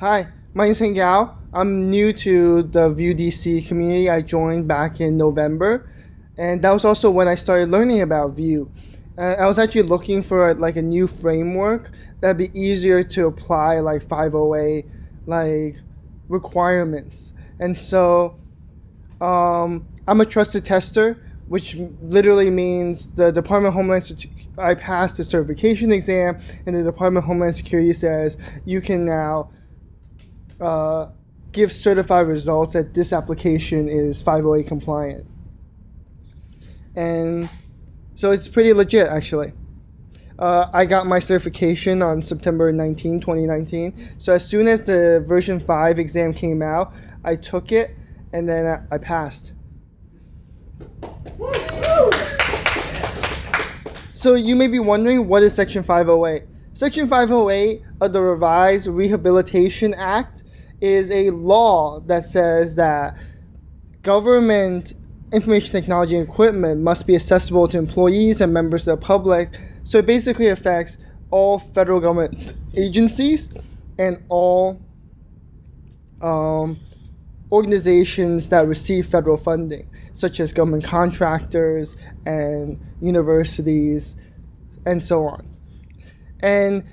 Hi, my name is Henggao. I'm new to the Vue DC community. I joined back in November, and that was also when I started learning about Vue. I was actually looking for a new framework that'd be easier to apply 508 requirements. And so I'm a trusted tester, which literally means the Department of Homeland Security. I passed the certification exam, and the Department of Homeland Security says you can now give certified results that this application is 508 compliant. And so it's pretty legit, actually. I got my certification on September 19, 2019. So as soon as the version 5 exam came out, I took it, and then I passed. So you may be wondering, what is Section 508? Section 508 of the Revised Rehabilitation Act is a law that says that government information technology equipment must be accessible to employees and members of the public. So it basically affects all federal government agencies and all organizations that receive federal funding, such as government contractors and universities and so on. And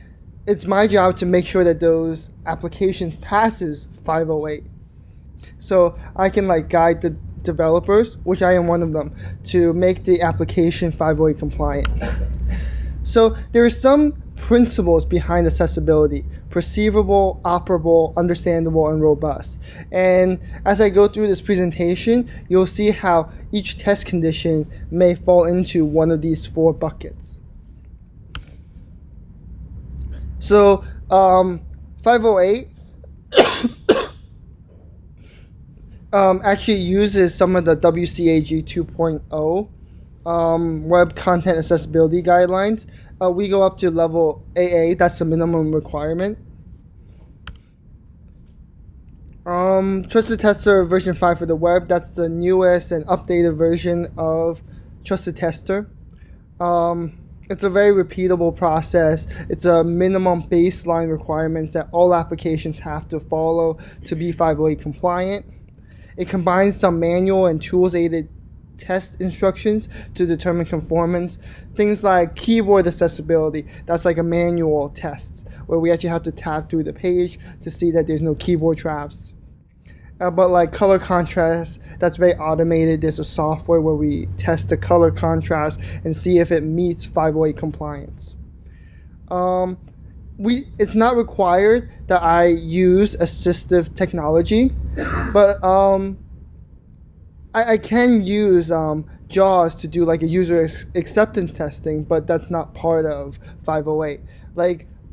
it's my job to make sure that those applications passes 508. So I can guide the developers, which I am one of them, to make the application 508 compliant. So there are some principles behind accessibility: perceivable, operable, understandable, and robust. And as I go through this presentation, you'll see how each test condition may fall into one of these 4 buckets. So 508 actually uses some of the WCAG 2.0 web content accessibility guidelines. We go up to level AA, that's the minimum requirement. Trusted Tester version 5 for the web, that's the newest and updated version of Trusted Tester. It's a very repeatable process. It's a minimum baseline requirements that all applications have to follow to be 508 compliant. It combines some manual and tools-aided test instructions to determine conformance. Things like keyboard accessibility, that's like a manual test where we actually have to tap through the page to see that there's no keyboard traps. But color contrast, that's very automated. There's a software where we test the color contrast and see if it meets 508 compliance. It's not required that I use assistive technology, but I can use JAWS to do a user acceptance testing, but that's not part of 508.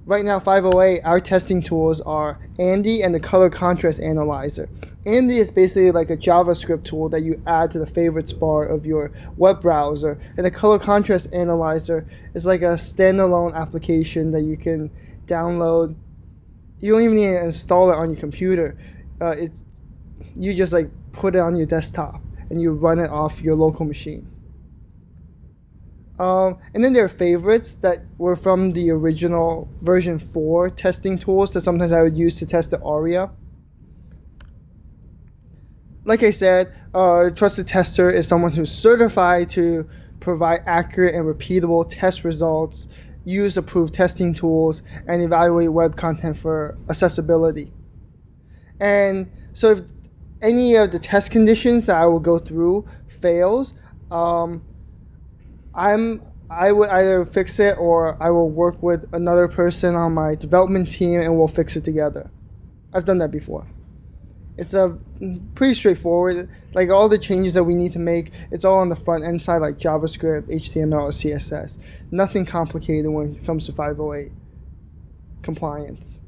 Right now, 508, our testing tools are Andy and the color contrast analyzer. Andy is basically like a JavaScript tool that you add to the favorites bar of your web browser. And the color contrast analyzer is like a standalone application that you can download. You don't even need to install it on your computer. You just put it on your desktop and you run it off your local machine. And then there are favorites that were from the original version 4 testing tools that sometimes I would use to test the ARIA. Like I said, a trusted tester is someone who's certified to provide accurate and repeatable test results, use approved testing tools, and evaluate web content for accessibility. And so if any of the test conditions that I will go through fails, I would either fix it or I will work with another person on my development team and we'll fix it together. I've done that before. It's pretty straightforward. All the changes that we need to make, it's all on the front end side, like JavaScript, HTML, or CSS. Nothing complicated when it comes to 508 compliance.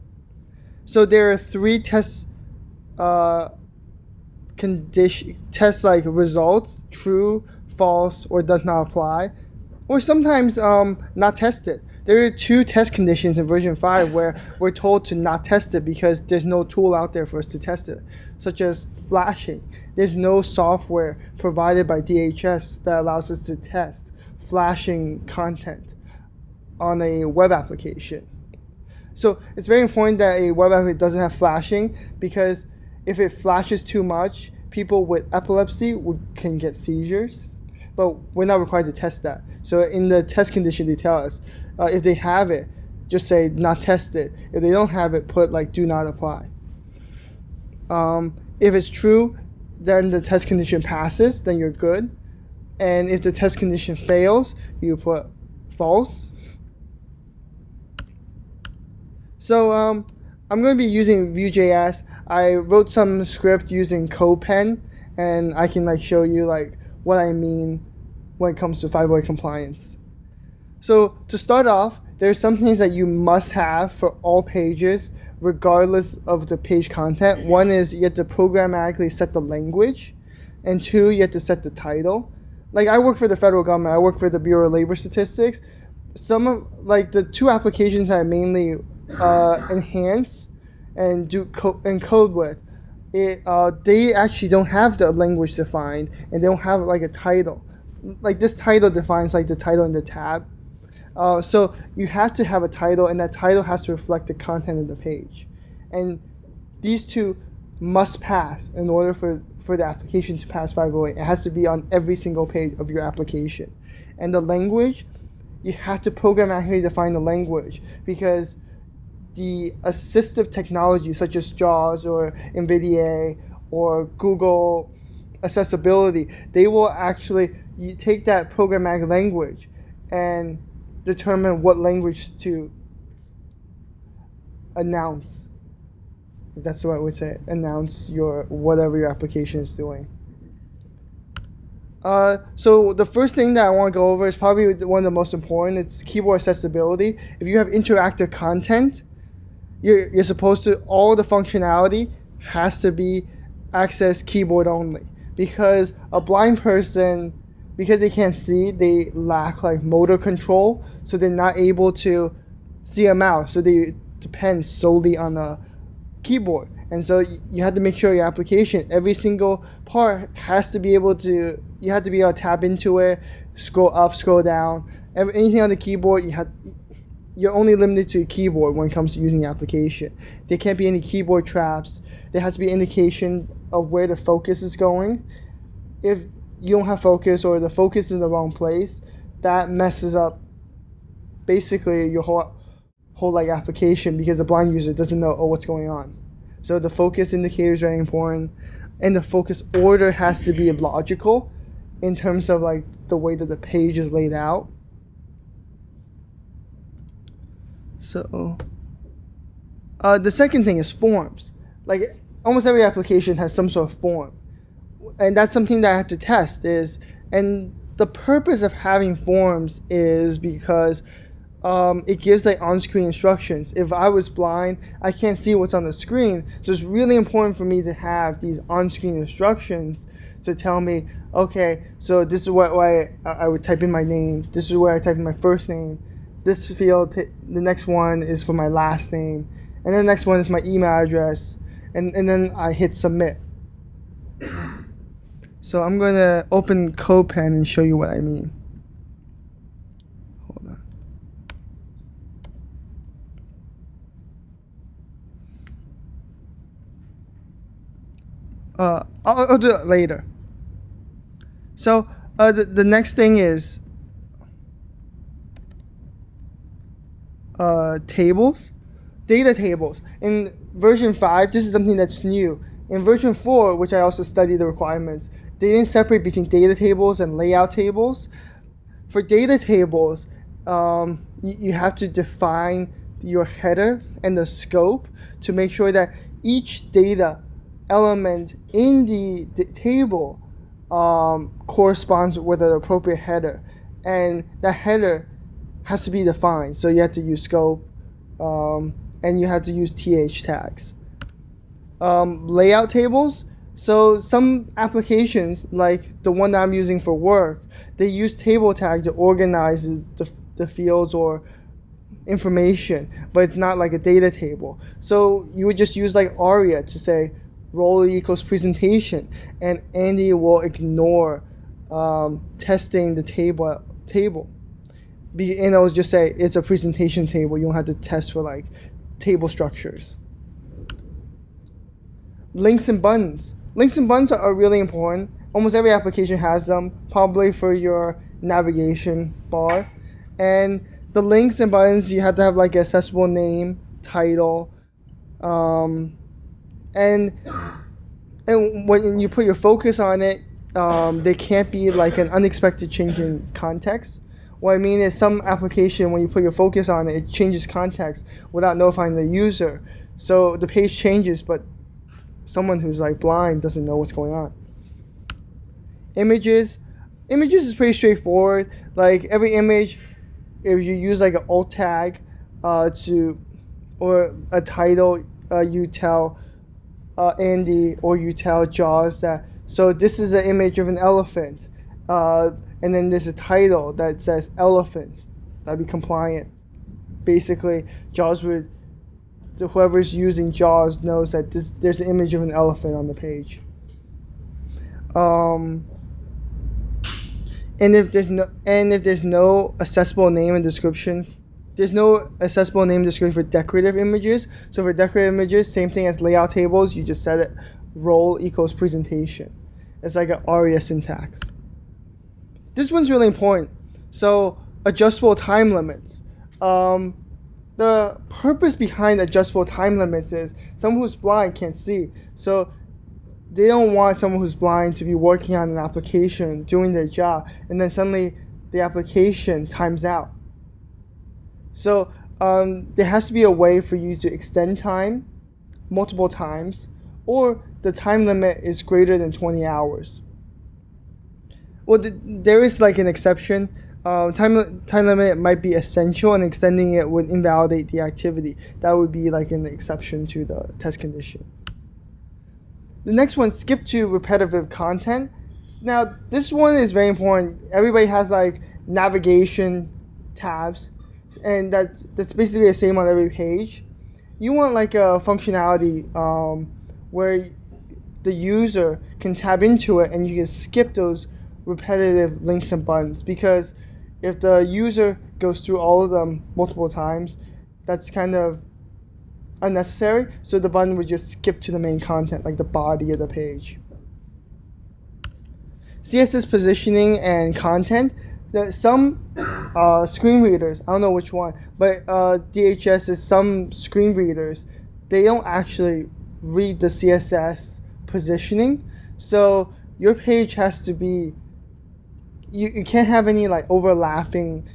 So there are 3 test results: true, false, or does not apply, or sometimes not tested. There are 2 test conditions in version 5 where we're told to not test it because there's no tool out there for us to test it, such as flashing. There's no software provided by DHS that allows us to test flashing content on a web application. So it's very important that a web app doesn't have flashing, because if it flashes too much, people with epilepsy can get seizures. But we're not required to test that. So in the test condition, they tell us if they have it, just say not tested. If they don't have it, put like do not apply. If it's true, then the test condition passes, then you're good. And if the test condition fails, you put false. So I'm going to be using Vue.js. I wrote some script using CodePen, and I can like show you like what I mean when it comes to 508 compliance. So to start off, there's some things that you must have for all pages, regardless of the page content. One is you have to programmatically set the language, and two, you have to set the title. Like I work for the federal government, I work for the Bureau of Labor Statistics. Some of like the two applications that I mainly enhance and do code with, they actually don't have the language defined, and they don't have like a title. Like this title defines like the title in the tab. So you have to have a title, and that title has to reflect the content of the page. And these two must pass in order for the application to pass 508. It has to be on every single page of your application. And the language, you have to programmatically define the language, because the assistive technology such as JAWS or NVIDIA or Google Accessibility, they will actually take that programmatic language and determine what language to announce. If that's what I would say, announce whatever your application is doing. So the first thing that I want to go over is probably one of the most important. It's keyboard accessibility. If you have interactive content, you're supposed to, all the functionality has to be accessed keyboard only, because a blind person, because they can't see, they lack like motor control, so they're not able to see a mouse, so they depend solely on a keyboard. And so you have to make sure your application, every single part has to be able to, you have to be able to tap into it, scroll up, scroll down. Anything on the keyboard, you're only limited to keyboard when it comes to using the application. There can't be any keyboard traps. There has to be indication of where the focus is going. If you don't have focus, or the focus is in the wrong place, that messes up basically your whole like application, because the blind user doesn't know what's going on. So the focus indicator is very important, and the focus order has to be logical in terms of like the way that the page is laid out. So the second thing is forms. Like almost every application has some sort of form, and that's something that I have to test. And the purpose of having forms is because it gives like on-screen instructions. If I was blind, I can't see what's on the screen, so it's really important for me to have these on-screen instructions to tell me, okay, so this is what I would type in my name, this is where I type in my first name, this field, the next one is for my last name, and then the next one is my email address, and then I hit submit. So I'm going to open CodePen and show you what I mean. Hold on. I'll do it later. So the next thing is tables, data tables. In version 5, this is something that's new. In version 4, which I also studied the requirements, they didn't separate between data tables and layout tables. For data tables, you have to define your header and the scope to make sure that each data element in the table corresponds with an appropriate header, and that header has to be defined. So you have to use scope, and you have to use th tags. Layout tables. So some applications, like the one that I'm using for work, they use table tag to organize the fields or information, but it's not like a data table. So you would just use like ARIA to say role equals presentation, and Andy will ignore testing the table. And it'll just say it's a presentation table. You don't have to test for like table structures. Links and buttons. Links and buttons are really important. Almost every application has them, probably for your navigation bar. And the links and buttons, you have to have like an accessible name, title, and when you put your focus on it, there can't be like an unexpected change in context. What I mean is some application, when you put your focus on it, it changes context without notifying the user. So the page changes, but someone who's like blind doesn't know what's going on. Images is pretty straightforward. Like every image, if you use like an alt tag or a title, you tell Andy or you tell JAWS that, so this is an image of an elephant, and then there's a title that says elephant. That'd be compliant. Basically, JAWS would, whoever's using JAWS knows that there's an image of an elephant on the page. And if there's no accessible name and description, there's no accessible name and description for decorative images. So for decorative images, same thing as layout tables, you just set it role equals presentation. It's like an ARIA syntax. This one's really important. So adjustable time limits. The purpose behind adjustable time limits is someone who's blind can't see. So they don't want someone who's blind to be working on an application, doing their job, and then suddenly the application times out. So there has to be a way for you to extend time multiple times, or the time limit is greater than 20 hours. Well, there is like an exception. Time limit might be essential, and extending it would invalidate the activity. That would be like an exception to the test condition. The next one, skip to repetitive content. Now, this one is very important. Everybody has like navigation tabs, and that's basically the same on every page. You want like a functionality where the user can tab into it and you can skip those repetitive links and buttons, because if the user goes through all of them multiple times, that's kind of unnecessary. So the button would just skip to the main content, like the body of the page. CSS positioning and content. Some screen readers, I don't know which one, but DHS is some screen readers, they don't actually read the CSS positioning. So your page has to be, you can't have any like overlapping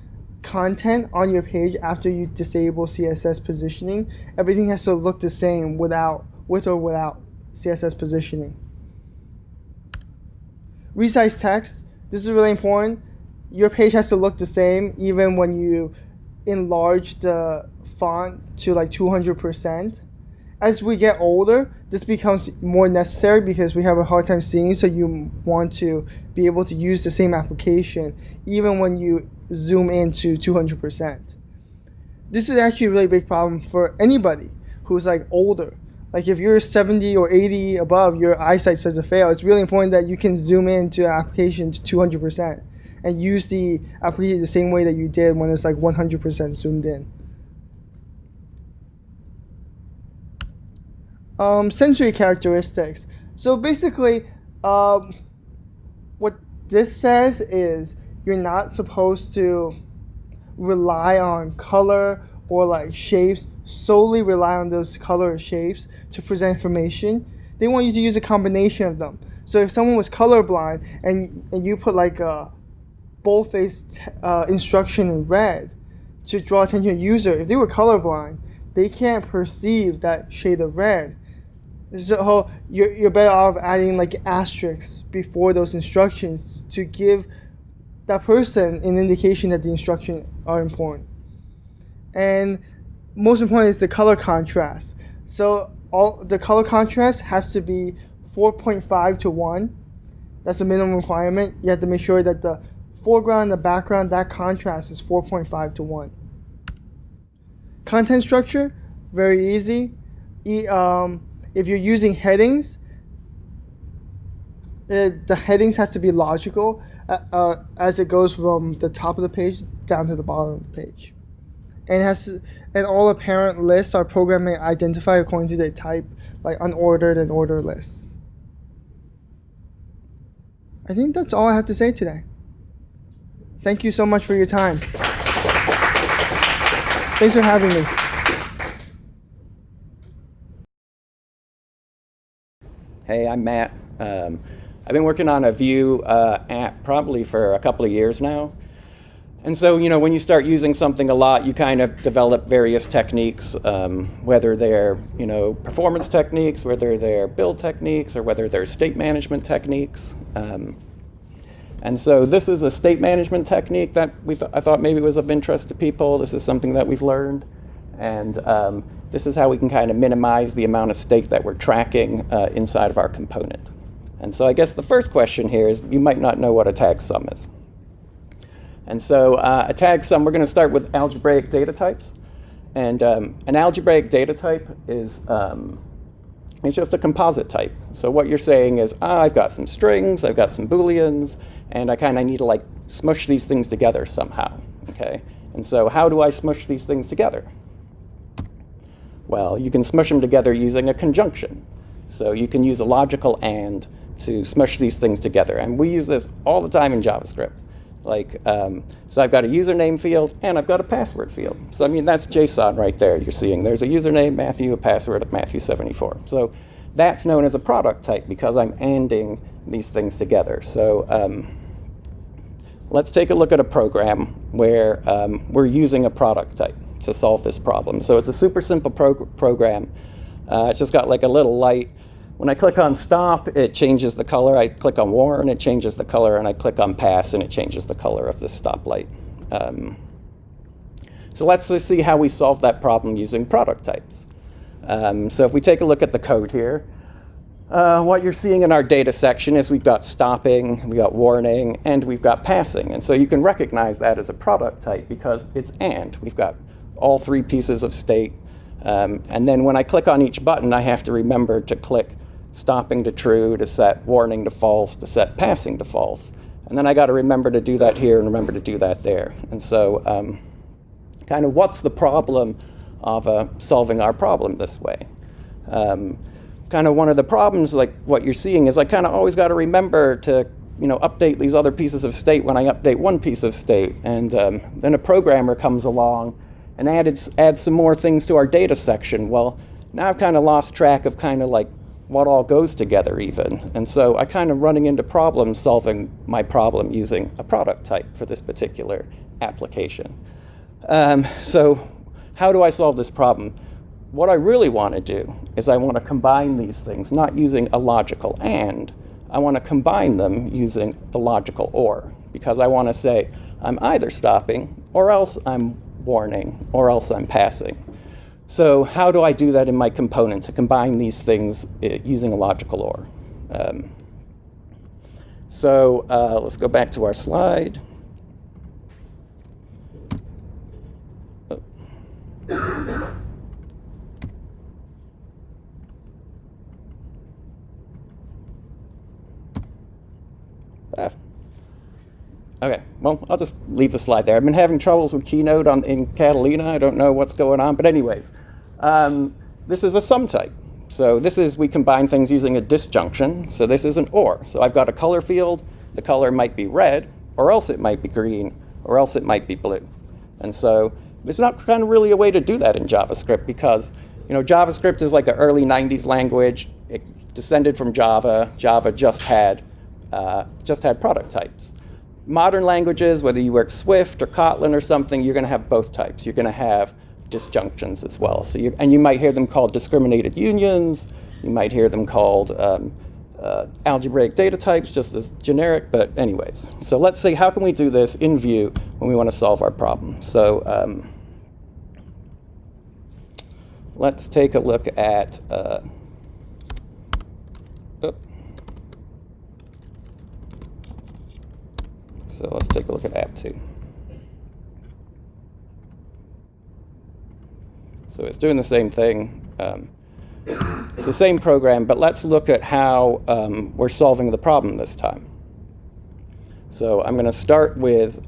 content on your page after you disable CSS positioning. Everything has to look the same with or without CSS positioning. Resize text. This is really important. Your page has to look the same even when you enlarge the font to like 200%. As we get older, this becomes more necessary because we have a hard time seeing, so you want to be able to use the same application even when you zoom into 200%. This is actually a really big problem for anybody who's like older. Like if you're 70 or 80 above, your eyesight starts to fail. It's really important that you can zoom into an application to 200% and use the application the same way that you did when it's like 100% zoomed in. Sensory characteristics. So basically, what this says is you're not supposed to rely on color or like shapes, solely rely on those color or shapes to present information. They want you to use a combination of them. So if someone was colorblind and you put like a bold-faced instruction in red to draw attention to the user, if they were colorblind, they can't perceive that shade of red. So you're better off adding like asterisks before those instructions to give that person an indication that the instructions are important. And most important is the color contrast. So the color contrast has to be 4.5 to 1. That's a minimum requirement. You have to make sure that the foreground and the background, that contrast is 4.5 to 1. Content structure, very easy. If you're using headings, the headings has to be logical as it goes from the top of the page down to the bottom of the page. and all the parent lists are programming identified according to their type, like unordered and ordered lists. I think that's all I have to say today. Thank you so much for your time. Thanks for having me. Hey, I'm Matt. I've been working on a Vue app probably for a couple of years now. And so, when you start using something a lot, you kind of develop various techniques, whether they're, performance techniques, whether they're build techniques, or whether they're state management techniques. And so this is a state management technique that I thought maybe was of interest to people. This is something that we've learned. And this is how we can kind of minimize the amount of state that we're tracking inside of our component. And so I guess the first question here is, you might not know what a tag sum is. And so a tag sum, we're going to start with algebraic data types. And an algebraic data type is it's just a composite type. So what you're saying is, I've got some strings, I've got some booleans, and I kind of need to like smush these things together somehow. Okay? And so how do I smush these things together? Well, you can smush them together using a conjunction. So you can use a logical AND to smush these things together. And we use this all the time in JavaScript. Like, so I've got a username field and I've got a password field. So I mean, that's JSON right there. You're seeing there's a username, Matthew, a password of Matthew74. So that's known as a product type because I'm ANDing these things together. So let's take a look at a program where we're using a product type to solve this problem. So it's a super simple program. It's just got like a little light. When I click on stop, it changes the color. I click on warn, it changes the color, and I click on pass, and it changes the color of this stoplight. So let's just see how we solve that problem using product types. So if we take a look at the code here, what you're seeing in our data section is we've got stopping, we've got warning, and we've got passing. And so you can recognize that as a product type because it's AND. We've got all three pieces of state. And then when I click on each button, I have to remember to click stopping to true, to set warning to false, to set passing to false. And then I got to remember to do that here and remember to do that there. And so kind of what's the problem of solving our problem this way? Kind of one of the problems, like what you're seeing, is I kind of always got to remember to update these other pieces of state when I update one piece of state. And then a programmer comes along and adds some more things to our data section. Well, now I've kind of lost track of kind of like what all goes together even. And so I kind of running into problems solving my problem using a product type for this particular application. So how do I solve this problem? What I really want to do is I want to combine these things, not using a logical AND. I want to combine them using the logical OR, because I want to say I'm either stopping or else I'm warning or else I'm passing. So how do I do that in my component to combine these things using a logical OR? Let's go back to our slide. Okay, well, I'll just leave the slide there. I've been having troubles with Keynote in Catalina. I don't know what's going on, but anyways, this is a sum type. So we combine things using a disjunction. So this is an OR. So I've got a color field. The color might be red, or else it might be green, or else it might be blue. And so there's not kind of really a way to do that in JavaScript because, JavaScript is like an early 90s language. It descended from Java. Java just had product types. Modern languages, whether you work Swift or Kotlin or something, you're going to have both types. You're going to have disjunctions as well. So you might hear them called discriminated unions. You might hear them called algebraic data types, just as generic. But anyways, so let's see, how can we do this in Vue when we want to solve our problem? So let's take a look at So let's take a look at app 2. So it's doing the same thing. It's the same program, but let's look at how we're solving the problem this time. So I'm going to start with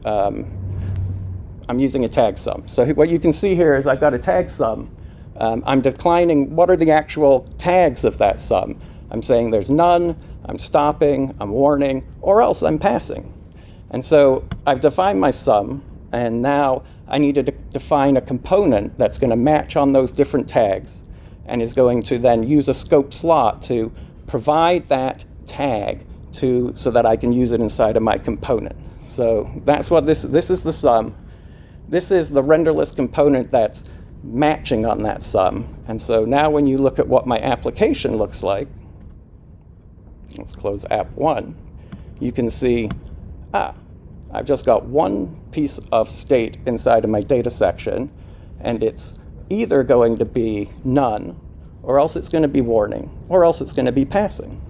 I'm using a tag sum. So what you can see here is I've got a tag sum. I'm declining what are the actual tags of that sum. I'm saying there's none, I'm stopping, I'm warning, or else I'm passing. And so I've defined my sum, and now I need to define a component that's going to match on those different tags and is going to then use a scope slot to provide that tag so that I can use it inside of my component. So that's what this is the sum. This is the renderless component that's matching on that sum. And so now when you look at what my application looks like, let's close app 1, you can see, I've just got one piece of state inside of my data section, and it's either going to be none, or else it's going to be warning, or else it's going to be passing.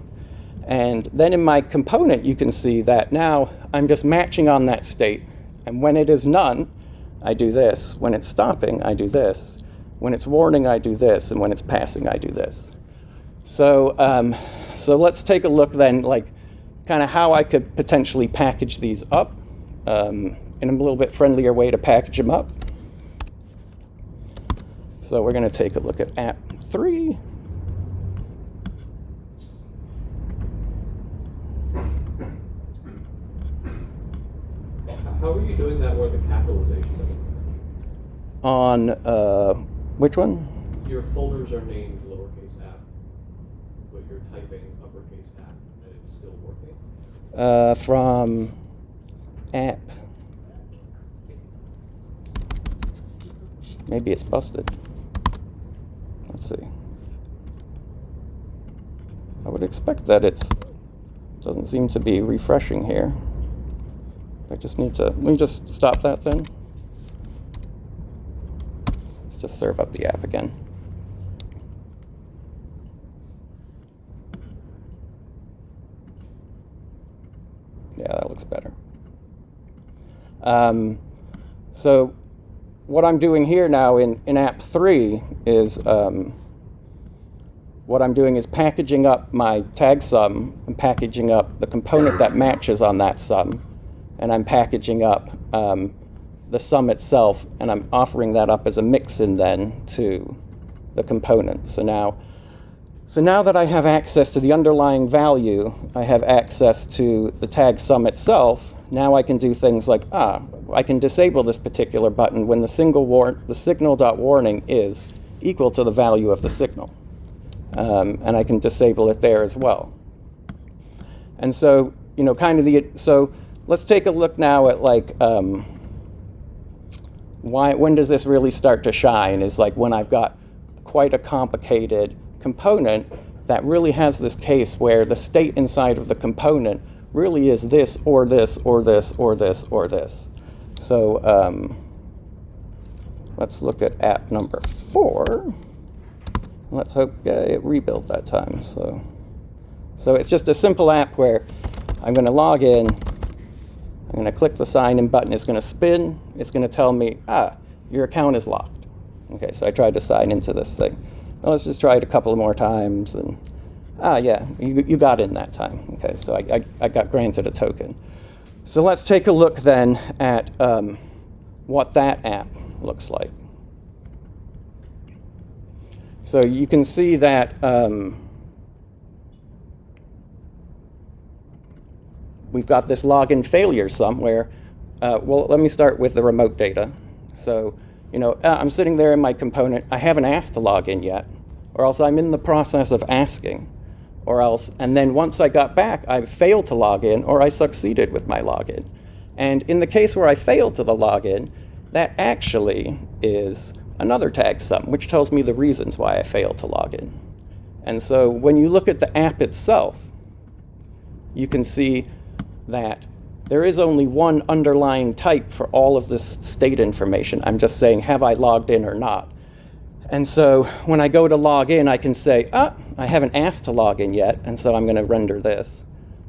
And then in my component, you can see that now I'm just matching on that state. And when it is none, I do this. When it's stopping, I do this. When it's warning, I do this. And when it's passing, I do this. So, so let's take a look then, like kind of how I could potentially package these up in a little bit friendlier way to package them up. So we're going to take a look at app 3. How are you doing that with the capitalization? On which one? Your folders are named lowercase app, but you're typing uppercase app, and it's still working? From app. Maybe it's busted. Let's see. I would expect that doesn't seem to be refreshing here. I just need to, let me just stop that then. Let's just serve up the app again. Yeah, that looks better. So what I'm doing here now in app 3 is what I'm doing is packaging up my tag sum and packaging up the component that matches on that sum. And I'm packaging up the sum itself, and I'm offering that up as a mix-in then to the component. So now that I have access to the underlying value, I have access to the tag sum itself. Now I can do things like, I can disable this particular button when the signal.warning is equal to the value of the signal. And I can disable it there as well. And so, so let's take a look now at like, when does this really start to shine? Is like when I've got quite a complicated component that really has this case where the state inside of the component really is this or this or this or this or this. So let's look at app number 4. Let's hope it rebuilt that time. So it's just a simple app where I'm going to log in. I'm going to click the sign in button. It's going to spin. It's going to tell me, your account is locked. Okay, so I tried to sign into this thing. Now let's just try it a couple of more times. And yeah, you got in that time. Okay, so I got granted a token. So let's take a look then at what that app looks like. So you can see that we've got this login failure somewhere. Well, let me start with the remote data. So, I'm sitting there in my component. I haven't asked to log in yet, or else I'm in the process of asking, and then once I got back, I failed to log in, or I succeeded with my login. And in the case where I failed to the login, that actually is another tag sum, which tells me the reasons why I failed to log in. And so when you look at the app itself, you can see that there is only one underlying type for all of this state information. I'm just saying, have I logged in or not? And so when I go to log in, I can say, I haven't asked to log in yet, and so I'm going to render this.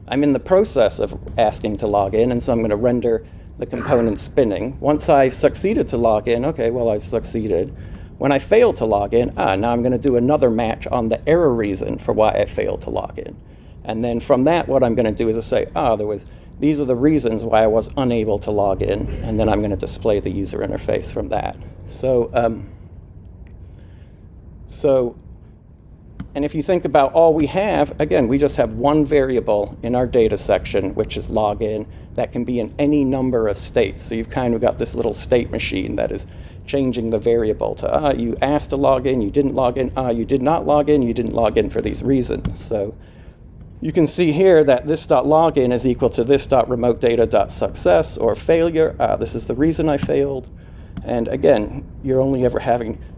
I'm in the process of asking to log in, and so I'm going to render the component spinning. Once I succeeded to log in, okay, well, I succeeded. When I failed to log in, now I'm going to do another match on the error reason for why I failed to log in. And then from that, what I'm going to do is say, there was these are the reasons why I was unable to log in, and then I'm going to display the user interface from that. And if you think about all we have, again, we just have one variable in our data section, which is login, that can be in any number of states. So you've kind of got this little state machine that is changing the variable to, you asked to log in, you didn't log in, you did not log in, you didn't log in for these reasons. So you can see here that this.login is equal to this.remotedata.success or failure. This is the reason I failed. And again, you're only ever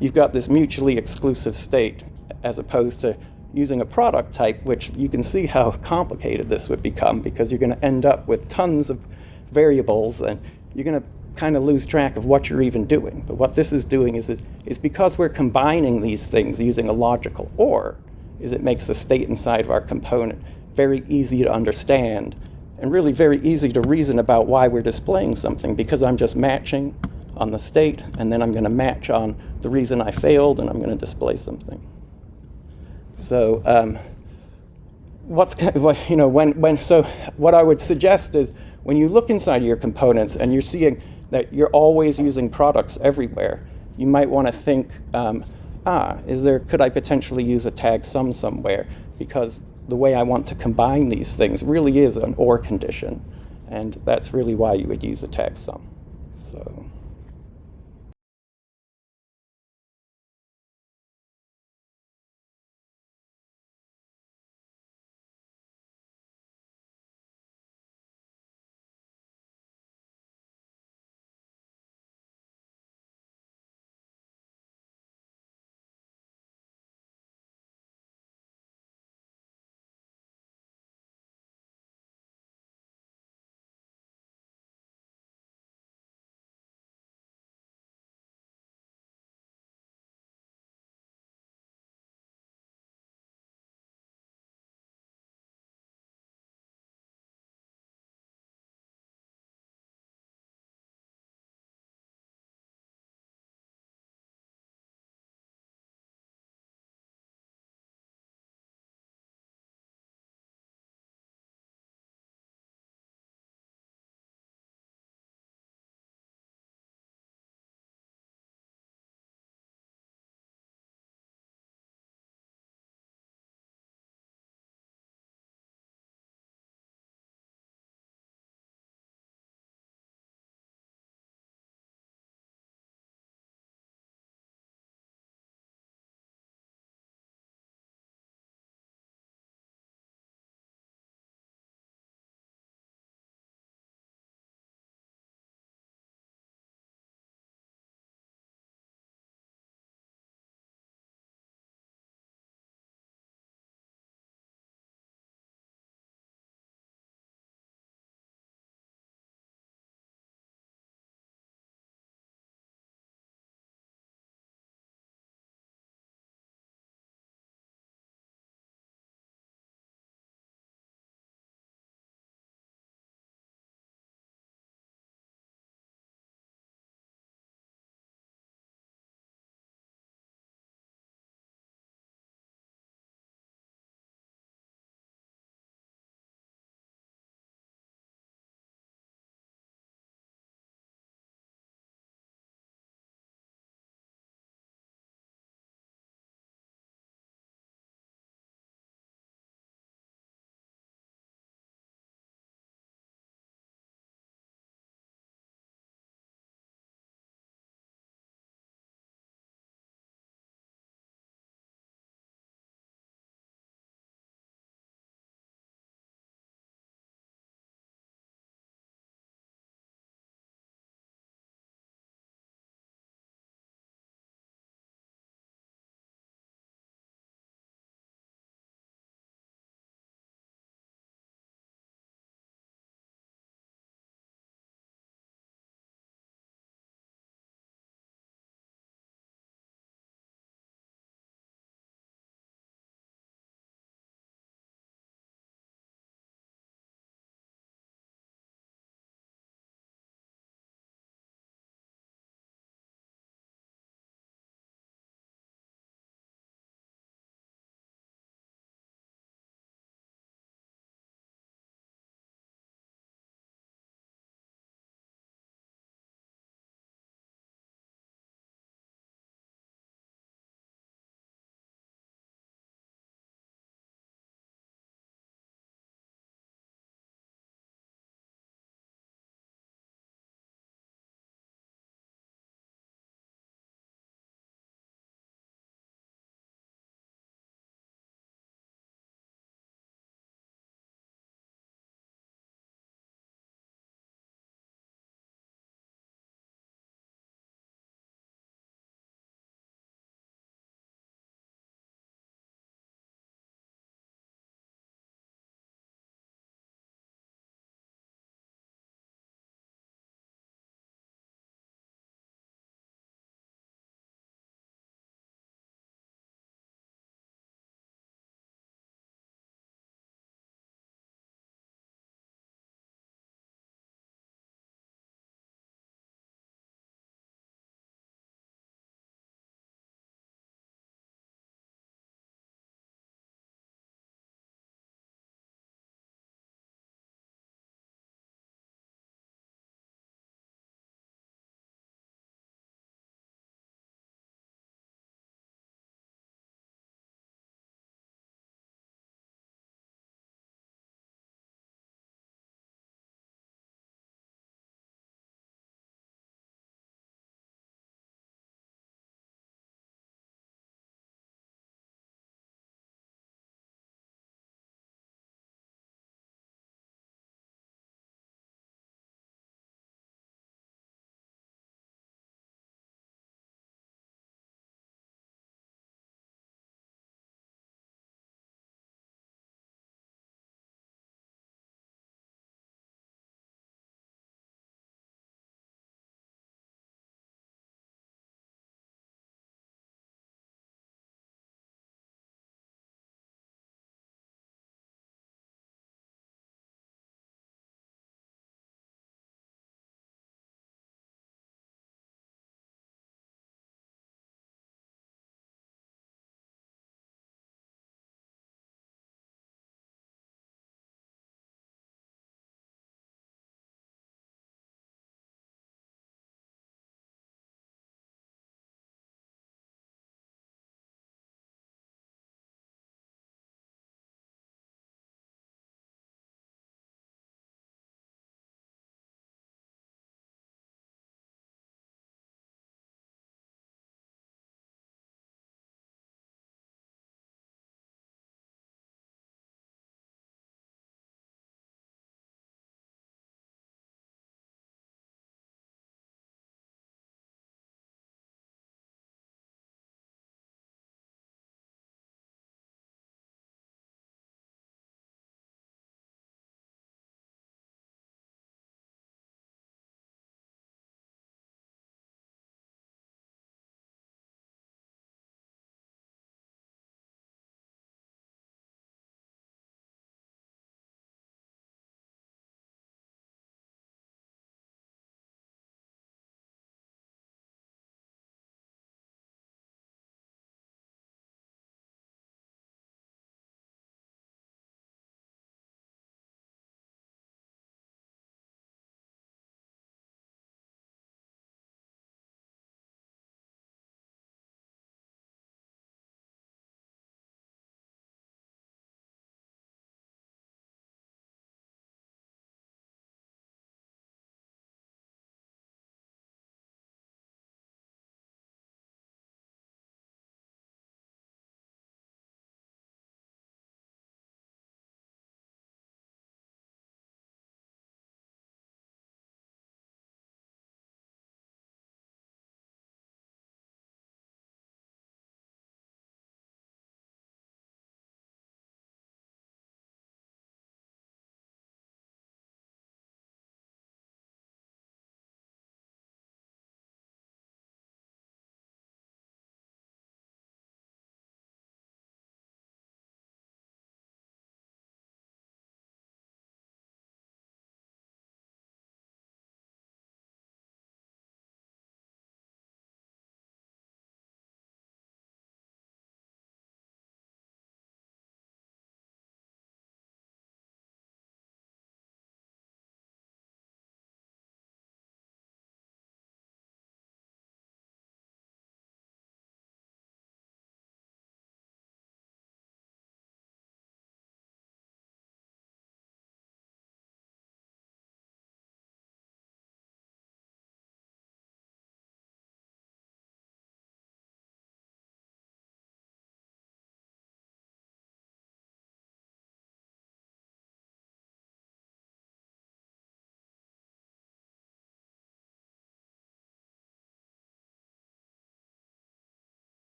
you've got this mutually exclusive state as opposed to using a product type, which you can see how complicated this would become because you're going to end up with tons of variables and you're going to kind of lose track of what you're even doing. But what this is doing is because we're combining these things using a logical OR, is it makes the state inside of our component very easy to understand and really very easy to reason about why we're displaying something, because I'm just matching on the state and then I'm going to match on the reason I failed and I'm going to display something. So what I would suggest is when you look inside of your components and you're seeing that you're always using products everywhere, you might want to think, could I potentially use a tag sum somewhere? Because the way I want to combine these things really is an OR condition, and that's really why you would use a tag sum. So.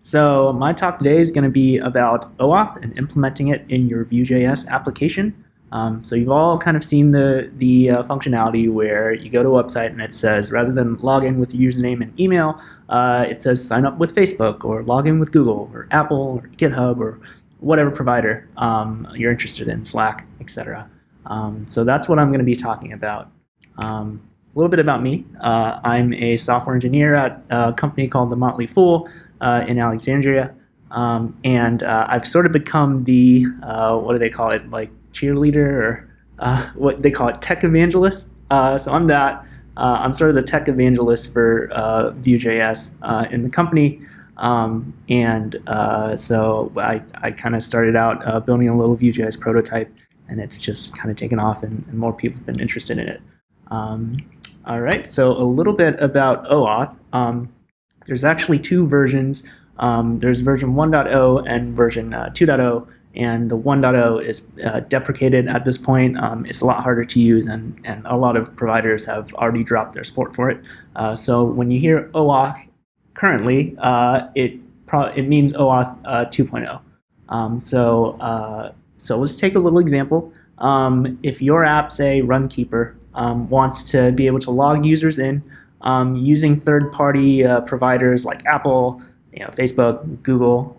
So my talk today is going to be about OAuth and implementing it in your Vue.js application. So you've all kind of seen the functionality where you go to a website and it says, rather than log in with your username and email, it says sign up with Facebook or log in with Google or Apple or GitHub or whatever provider you're interested in, Slack, etc. So that's what I'm going to be talking about. A little bit about me. I'm a software engineer at a company called The Motley Fool in Alexandria. And I've sort of become the, what do they call it, like cheerleader or what they call it, tech evangelist. So I'm that. I'm sort of the tech evangelist for Vue.js in the company. So I kind of started out building a little Vue.js prototype, and it's just kind of taken off, and more people have been interested in it. All right, so a little bit about OAuth. There's actually two versions. There's version 1.0 and version 2.0, and the 1.0 is deprecated at this point. It's a lot harder to use, and a lot of providers have already dropped their support for it. So when you hear OAuth currently, it means OAuth 2.0. So let's take a little example. If your app, say Runkeeper, wants to be able to log users in using third-party providers like Apple, Facebook, Google.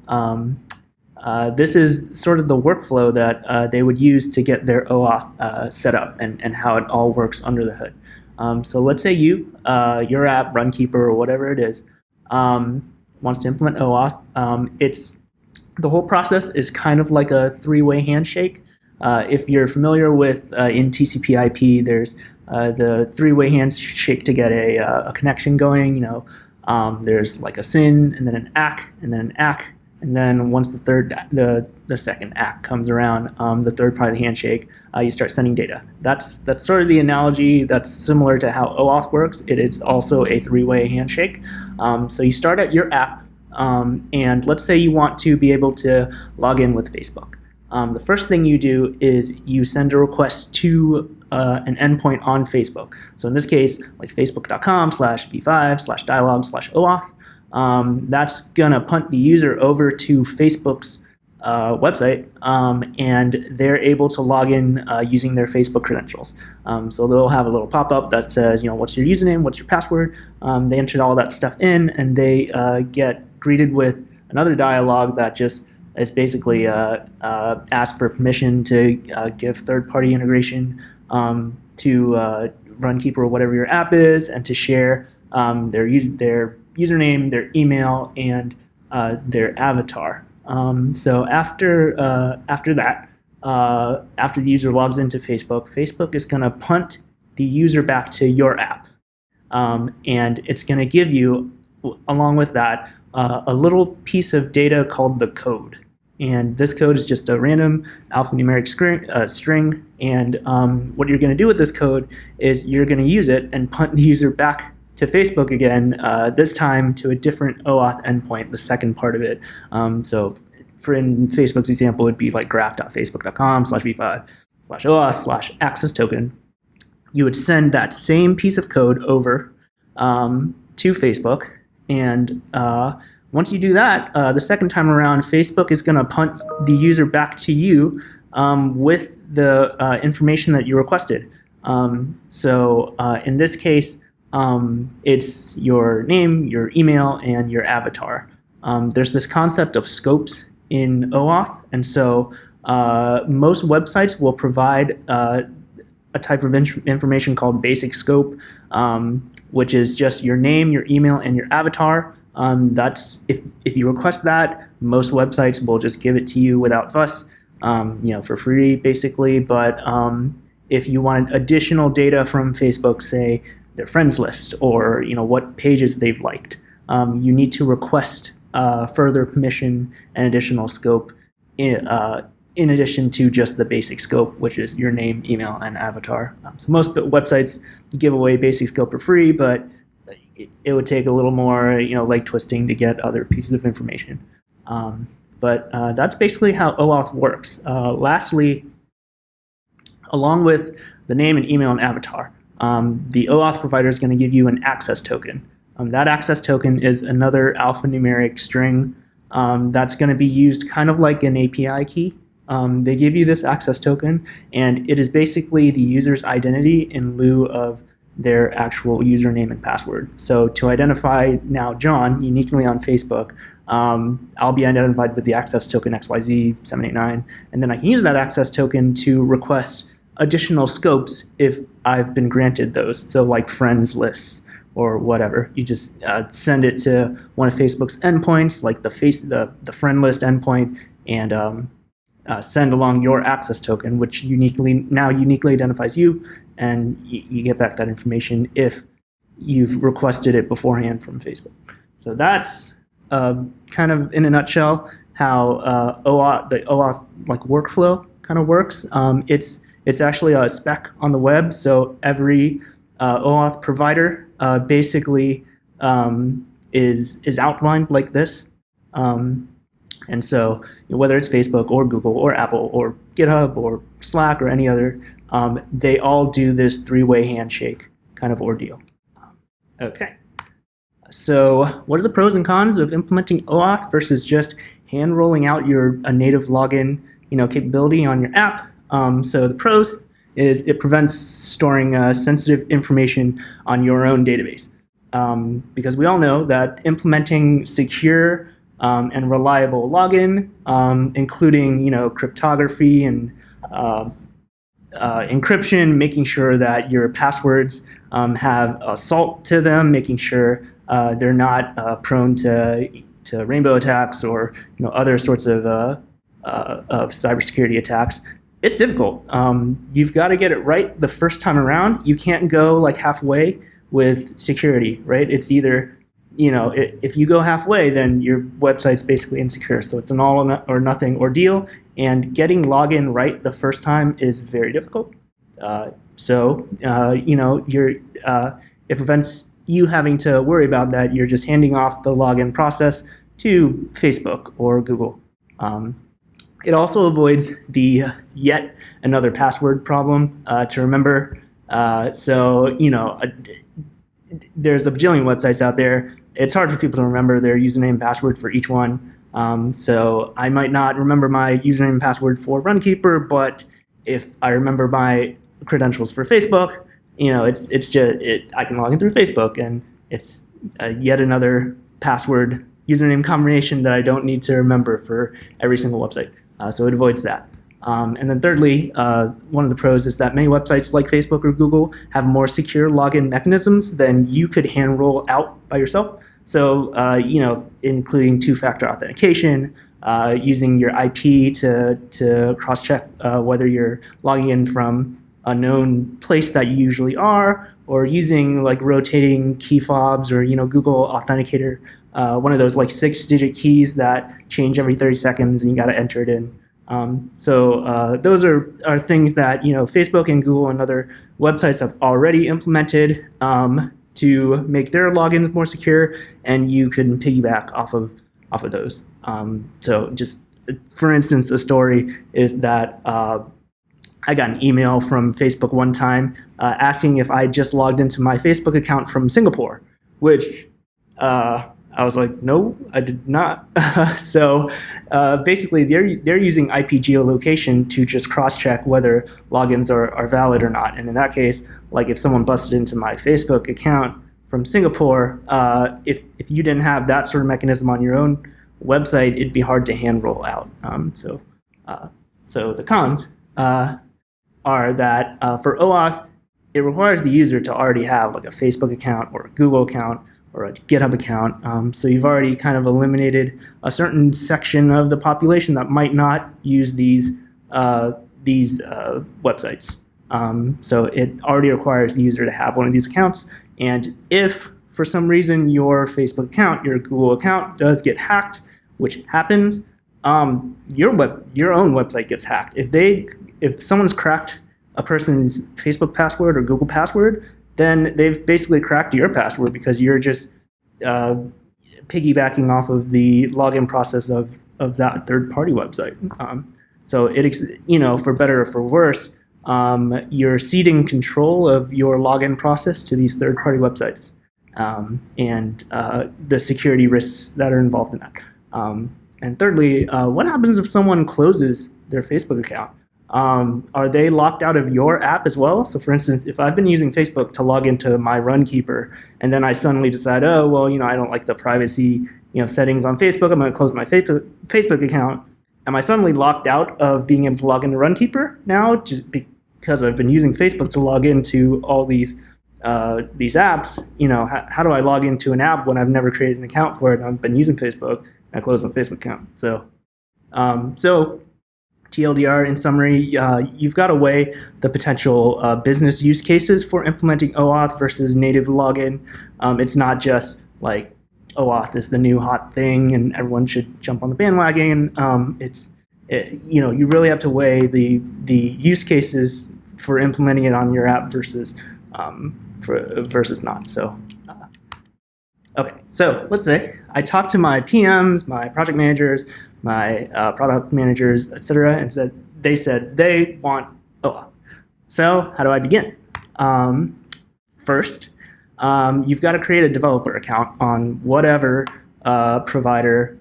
This is sort of the workflow that they would use to get their OAuth set up and how it all works under the hood. So let's say your app, Runkeeper, or whatever it is, wants to implement OAuth. The whole process is kind of like a three-way handshake. If you're familiar with in TCP/IP, there's the three-way handshake to get a connection going. There's like a SYN, and then an ACK, and then an ACK, and then once the second ACK comes around, the third part of the handshake, you start sending data. That's sort of the analogy. That's similar to how OAuth works. It is also a three-way handshake. So you start at your app, and let's say you want to be able to log in with Facebook. The first thing you do is you send a request to an endpoint on Facebook. So in this case, like facebook.com/v5/dialog/OAuth, that's going to punt the user over to Facebook's website, and they're able to log in using their Facebook credentials. So they'll have a little pop-up that says, what's your username, what's your password. They enter all that stuff in, and they get greeted with another dialog that just is basically ask for permission to give third-party integration to Runkeeper or whatever your app is, and to share their username, their email, and their avatar. So after that, after the user logs into Facebook, Facebook is going to punt the user back to your app, and it's going to give you, along with that, a little piece of data called the code. And this code is just a random alphanumeric string. And what you're going to do with this code is you're going to use it and punt the user back to Facebook again, this time to a different OAuth endpoint, the second part of it. So in Facebook's example, it would be like graph.facebook.com/v5/OAuth/access token. You would send that same piece of code over to Facebook. And once you do that, the second time around, Facebook is going to punt the user back to you with the information that you requested. So in this case, it's your name, your email, and your avatar. There's this concept of scopes in OAuth, and so most websites will provide a type of information called basic scope, which is just your name, your email, and your avatar. That's if you request that, most websites will just give it to you without fuss, for free, basically. But if you wanted additional data from Facebook, say their friends list or what pages they've liked, you need to request further permission and additional scope in addition to just the basic scope, which is your name, email, and avatar. So most websites give away basic scope for free, but it would take a little more, leg twisting to get other pieces of information. But that's basically how OAuth works. Lastly, along with the name and email and avatar, the OAuth provider is going to give you an access token. That access token is another alphanumeric string that's going to be used kind of like an API key. They give you this access token, and it is basically the user's identity in lieu of their actual username and password. So to identify now John uniquely on Facebook, I'll be identified with the access token XYZ789, and then I can use that access token to request additional scopes if I've been granted those. So like friends lists or whatever. You just send it to one of Facebook's endpoints, like the friend list endpoint, and send along your access token, which uniquely identifies you, and you get back that information if you've requested it beforehand from Facebook. So that's kind of in a nutshell how the OAuth like workflow kind of works. It's actually a spec on the web, so every OAuth provider basically is outlined like this. And so whether it's Facebook or Google or Apple or GitHub or Slack or any other, they all do this three-way handshake kind of ordeal. Okay. So what are the pros and cons of implementing OAuth versus just hand rolling out a native login capability on your app? So the pros is it prevents storing sensitive information on your own database. Because we all know that implementing secure and reliable login, including cryptography and encryption, making sure that your passwords have a salt to them, making sure they're not prone to rainbow attacks or other sorts of cybersecurity attacks. It's difficult. You've got to get it right the first time around. You can't go like halfway with security, right? It's either if you go halfway, then your website's basically insecure. So it's an all or nothing ordeal, and getting login right the first time is very difficult. It prevents you having to worry about that. You're just handing off the login process to Facebook or Google. It also avoids the yet another password problem to remember. There's a bajillion websites out there. It's hard for people to remember their username and password for each one. So I might not remember my username and password for Runkeeper, but if I remember my credentials for Facebook, I can log in through Facebook, and it's yet another password username combination that I don't need to remember for every single website. So it avoids that. And then thirdly, one of the pros is that many websites like Facebook or Google have more secure login mechanisms than you could hand roll out by yourself. So, including two-factor authentication, using your IP to cross-check whether you're logging in from a known place that you usually are, or using like rotating key fobs or Google Authenticator, one of those like 6-digit keys that change every 30 seconds and you got to enter it in. Those are things that Facebook and Google and other websites have already implemented to make their logins more secure, and you can piggyback off of those. So just for instance, a story is that I got an email from Facebook one time asking if I just logged into my Facebook account from Singapore, which I was like, no, I did not. So basically, they're using IP geolocation to just cross-check whether logins are valid or not. And in that case, like if someone busted into my Facebook account from Singapore, if you didn't have that sort of mechanism on your own website, it'd be hard to hand roll out. So the cons are that for OAuth, it requires the user to already have like a Facebook account or a Google account or a GitHub account. So you've already kind of eliminated a certain section of the population that might not use these websites. So it already requires the user to have one of these accounts. And if for some reason your Facebook account, your Google account does get hacked, which happens, your own website gets hacked. If someone's cracked a person's Facebook password or Google password, then they've basically cracked your password because you're just piggybacking off of the login process of that third-party website. So for better or for worse, you're ceding control of your login process to these third-party websites and the security risks that are involved in that. And thirdly, what happens if someone closes their Facebook account? Are they locked out of your app as well? So for instance, if I've been using Facebook to log into my Runkeeper, and then I suddenly decide, oh, well, I don't like the privacy settings on Facebook, I'm going to close my Facebook account. Am I suddenly locked out of being able to log into Runkeeper now just because I've been using Facebook to log into all these apps? How do I log into an app when I've never created an account for it and I've been using Facebook and I close my Facebook account? So TLDR, in summary, you've got to weigh the potential business use cases for implementing OAuth versus native login. It's not just like OAuth is the new hot thing and everyone should jump on the bandwagon. You really have to weigh the use cases for implementing it on your app versus not. So, okay, so let's say I talked to my PMs, my project managers, my product managers, etc., and they said they want OAuth. So how do I begin? First, you've got to create a developer account on whatever provider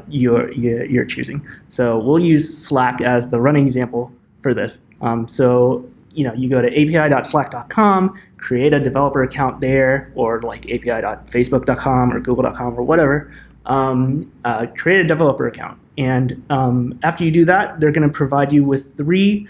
you're choosing. So we'll use Slack as the running example for this. So you go to api.slack.com, create a developer account there, or like api.facebook.com or google.com or whatever. Create a developer account. And after you do that, they're going to provide you with 3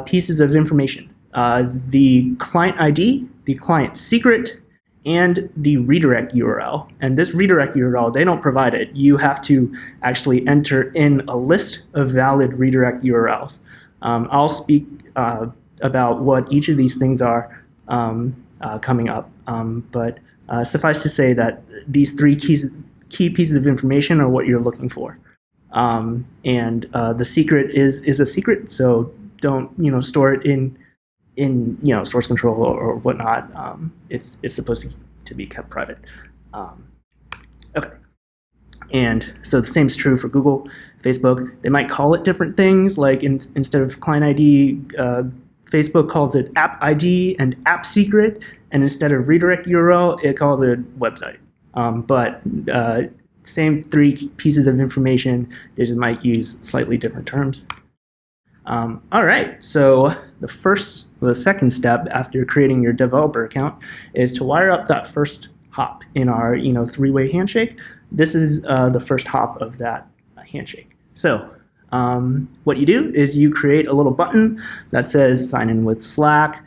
pieces of information. The client ID, the client secret, and the redirect URL. And this redirect URL, they don't provide it. You have to actually enter in a list of valid redirect URLs. I'll speak about what each of these things are coming up. But suffice to say that these 3 key pieces of information are what you're looking for. And the secret is a secret, so don't store it in source control or whatnot. It's supposed to be kept private. Okay. And so the same is true for Google, Facebook. They might call it different things, like instead of client ID, Facebook calls it app ID and app secret, and instead of redirect URL, it calls it website. But same 3 pieces of information, they just might use slightly different terms. All right, so the second step after creating your developer account is to wire up that first hop in our 3-way handshake. This is the first hop of that handshake. So what you do is you create a little button that says sign in with Slack.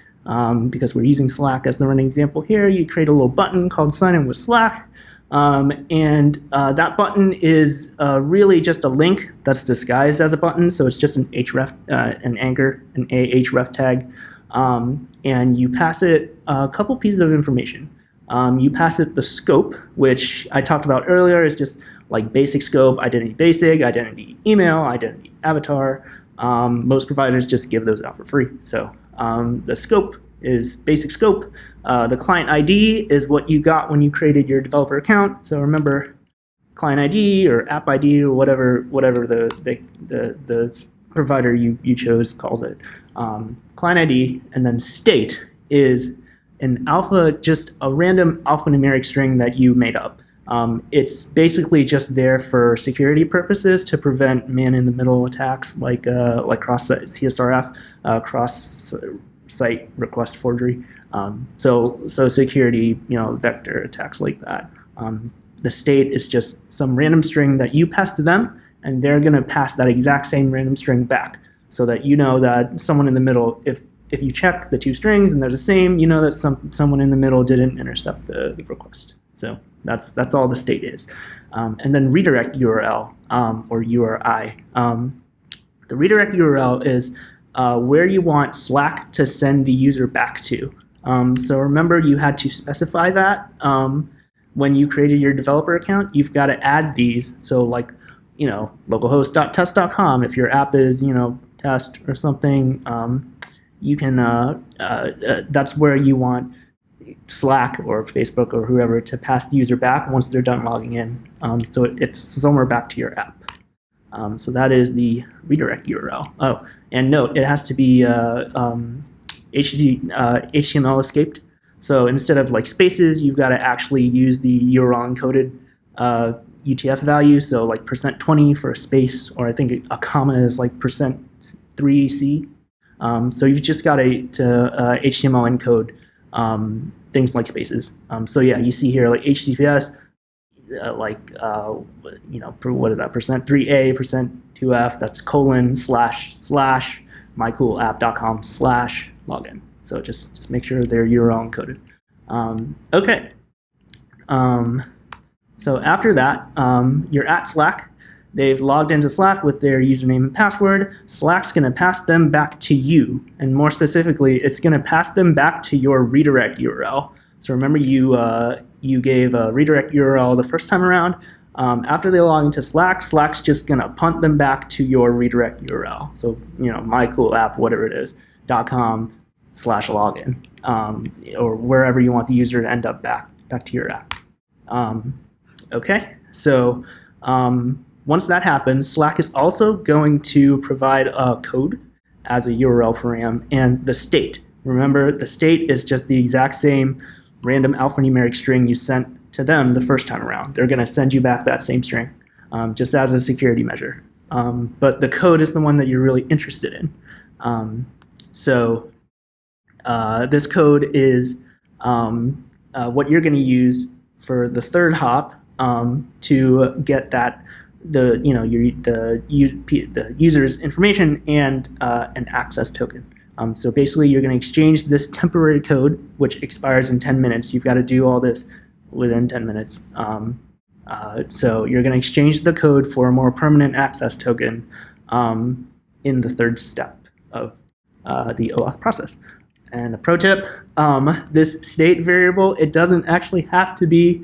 Because we're using Slack as the running example here, you create a little button called sign in with Slack. And that button is really just a link that's disguised as a button. So it's just an href, an anchor, an ahref tag. And you pass it a couple pieces of information. You pass it the scope, which I talked about earlier, is just like basic scope, identity basic, identity email, identity avatar. Most providers just give those out for free. So the scope is basic scope. The client ID is what you got when you created your developer account. So remember, client ID or app ID or whatever the provider you chose calls it. Client ID, and then state is an alpha, just a random alphanumeric string that you made up. It's basically just there for security purposes to prevent man-in-the-middle attacks like cross-site CSRF, cross-site request forgery. So security, vector attacks like that. The state is just some random string that you pass to them, and they're going to pass that exact same random string back, so that you know that someone in the middle, if you check the 2 strings and they're the same, you know that someone in the middle didn't intercept the request. So that's all the state is. And then redirect URL or URI. The redirect URL is where you want Slack to send the user back to. So remember, you had to specify that when you created your developer account. You've got to add these. So like, localhost.test.com, if your app is, test or something, you can, that's where you want Slack or Facebook or whoever to pass the user back once they're done logging in. So it's somewhere back to your app. So that is the redirect URL. Oh, and note, it has to be HTML escaped. So instead of like spaces, you've got to actually use the URL encoded UTF value, so like %20 for a space, or I think a comma is like %3C. So you've just got to HTML encode things like spaces. So yeah, you see here like HTTPS, what is that, %3A, %2F, that's : / mycoolapp.com/login. So just make sure they're URL encoded. Okay. So after that, you're at Slack. They've logged into Slack with their username and password. Slack's going to pass them back to you. And more specifically, it's going to pass them back to your redirect URL. So remember, you gave a redirect URL the first time around. After they log into Slack, Slack's just going to punt them back to your redirect URL. So, mycoolapp, whatever it is, .com/login, or wherever you want the user to end up back to your app. Okay, so once that happens, Slack is also going to provide a code as a URL param and the state. Remember, the state is just the exact same random alphanumeric string you sent to them the first time around. They're going to send you back that same string, just as a security measure. But the code is the one that you're really interested in. So this code is what you're going to use for the third hop to get that the user's information and an access token. So basically, you're going to exchange this temporary code, which expires in 10 minutes. You've got to do all this within 10 minutes. So you're going to exchange the code for a more permanent access token in the third step of the OAuth process. And a pro tip, this state variable, it doesn't actually have to be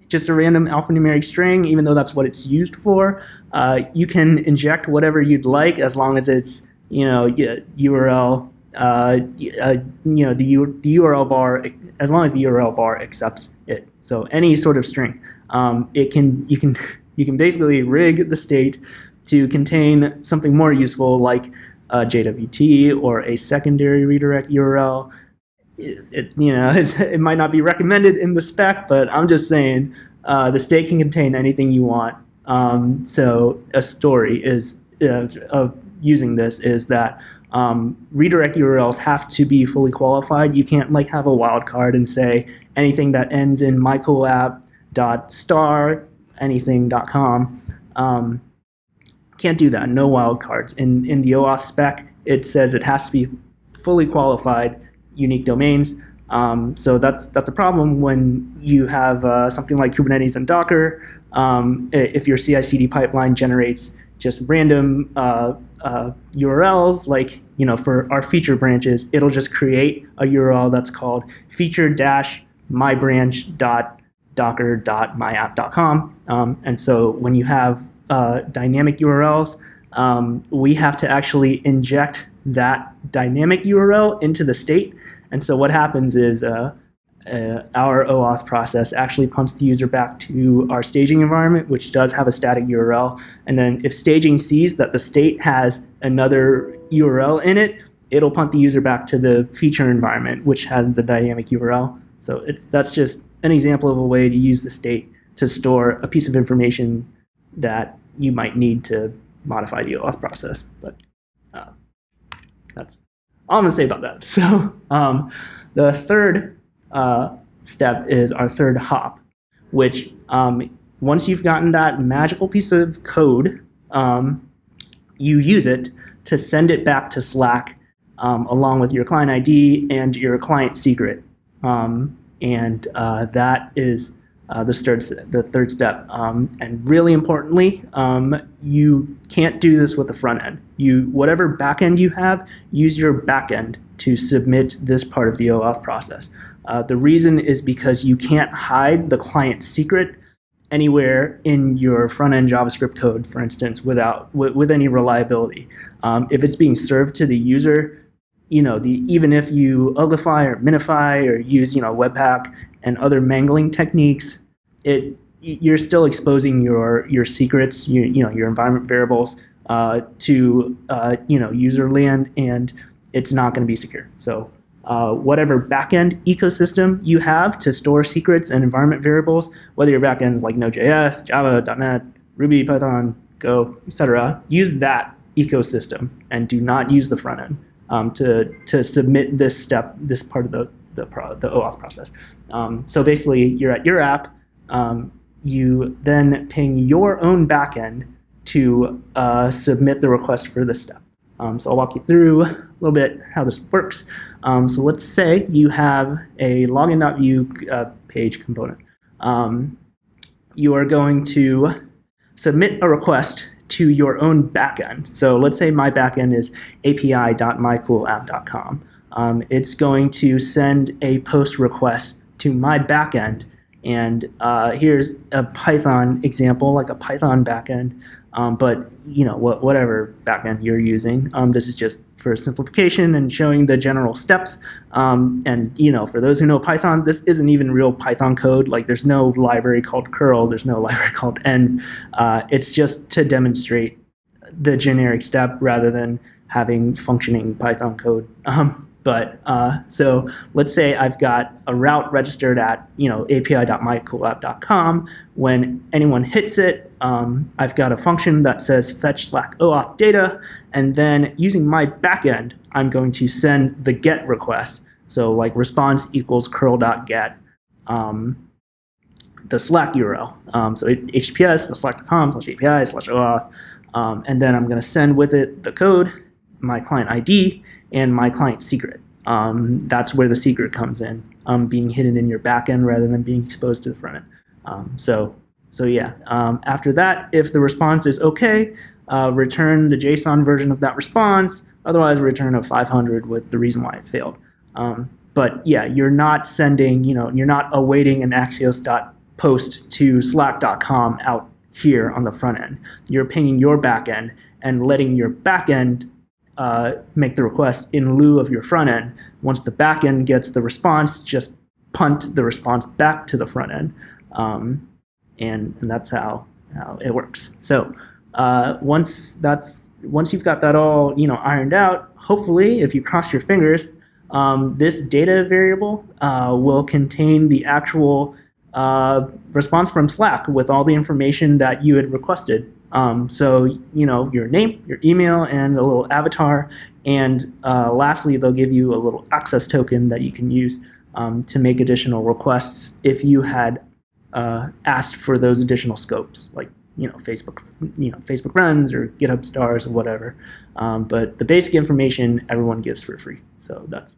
just a random alphanumeric string, even though that's what it's used for. You can inject whatever you'd like as long as it's, URL, the URL bar, as long as the URL bar accepts it. So any sort of string, you can basically rig the state to contain something more useful like JWT or a secondary redirect URL. It might not be recommended in the spec, but I'm just saying the state can contain anything you want. So a story is of using this is that redirect URLs have to be fully qualified. You can't have a wildcard and say anything that ends in mycoolapp.star anything.com. Can't do that. No wildcards. In the OAuth spec, it says it has to be fully qualified unique domains. So that's a problem when you have something like Kubernetes and Docker. If your CI/CD pipeline generates just random URLs, for our feature branches, it'll just create a URL that's called feature-mybranch.docker.myapp.com. And so when you have dynamic URLs, we have to actually inject that dynamic URL into the state. And so what happens is our OAuth process actually pumps the user back to our staging environment, which does have a static URL. And then if staging sees that the state has another URL in it, it'll pump the user back to the feature environment, which has the dynamic URL. So that's just an example of a way to use the state to store a piece of information that you might need to modify the OAuth process. But that's all I'm going to say about that. So the third step is our third hop, which once you've gotten that magical piece of code, you use it to send it back to Slack along with your client ID and your client secret. And that is the third step. And really importantly, you can't do this with the front end. Whatever backend you have, use your backend to submit this part of the OAuth process. The reason is because you can't hide the client secret anywhere in your front-end JavaScript code, for instance, with any reliability. If it's being served to the user, even if you uglify or minify or use Webpack and other mangling techniques, you're still exposing your secrets, your environment variables to user land, and it's not going to be secure. So whatever backend ecosystem you have to store secrets and environment variables, whether your backend is like Node.js, Java, .NET, Ruby, Python, Go, etc. Use that ecosystem and do not use the front end to submit this part of the OAuth process. So basically, you're at your app. You then ping your own backend to submit the request for this step. So I'll walk you through a little bit how this works. So let's say you have a login.vue page component. You are going to submit a request to your own backend. So let's say my backend is api.mycoolapp.com. It's going to send a post request to my backend, and here's a Python example, like a Python backend. But whatever backend you're using, this is just for simplification and showing the general steps. And for those who know Python, this isn't even real Python code. Like there's no library called curl, there's no library called env. It's just to demonstrate the generic step rather than having functioning Python code. So let's say I've got a route registered at api.mycoolapp.com. When anyone hits it, I've got a function that says fetch /OAuth data, and then using my backend, I'm going to send the get request. So like response equals curl.get the Slack URL. So https slack.com/api/OAuth, and then I'm going to send with it the code, my client ID, and my client secret. That's where the secret comes in, being hidden in your backend rather than being exposed to the front end. After that, if the response is okay, return the JSON version of that response. Otherwise, return a 500 with the reason why it failed. You're not sending, you're not awaiting an Axios.post to slack.com out here on the front end. You're pinging your backend and letting your backend make the request in lieu of your front end. Once the back end gets the response, just punt the response back to the front end, and that's how it works. So once you've got that all ironed out, hopefully, if you cross your fingers, this data variable will contain the actual response from Slack with all the information that you had requested. So your name, your email, and a little avatar. And lastly, they'll give you a little access token that you can use to make additional requests if you had asked for those additional scopes, like Facebook Friends or GitHub stars or whatever. But the basic information everyone gives for free. So that's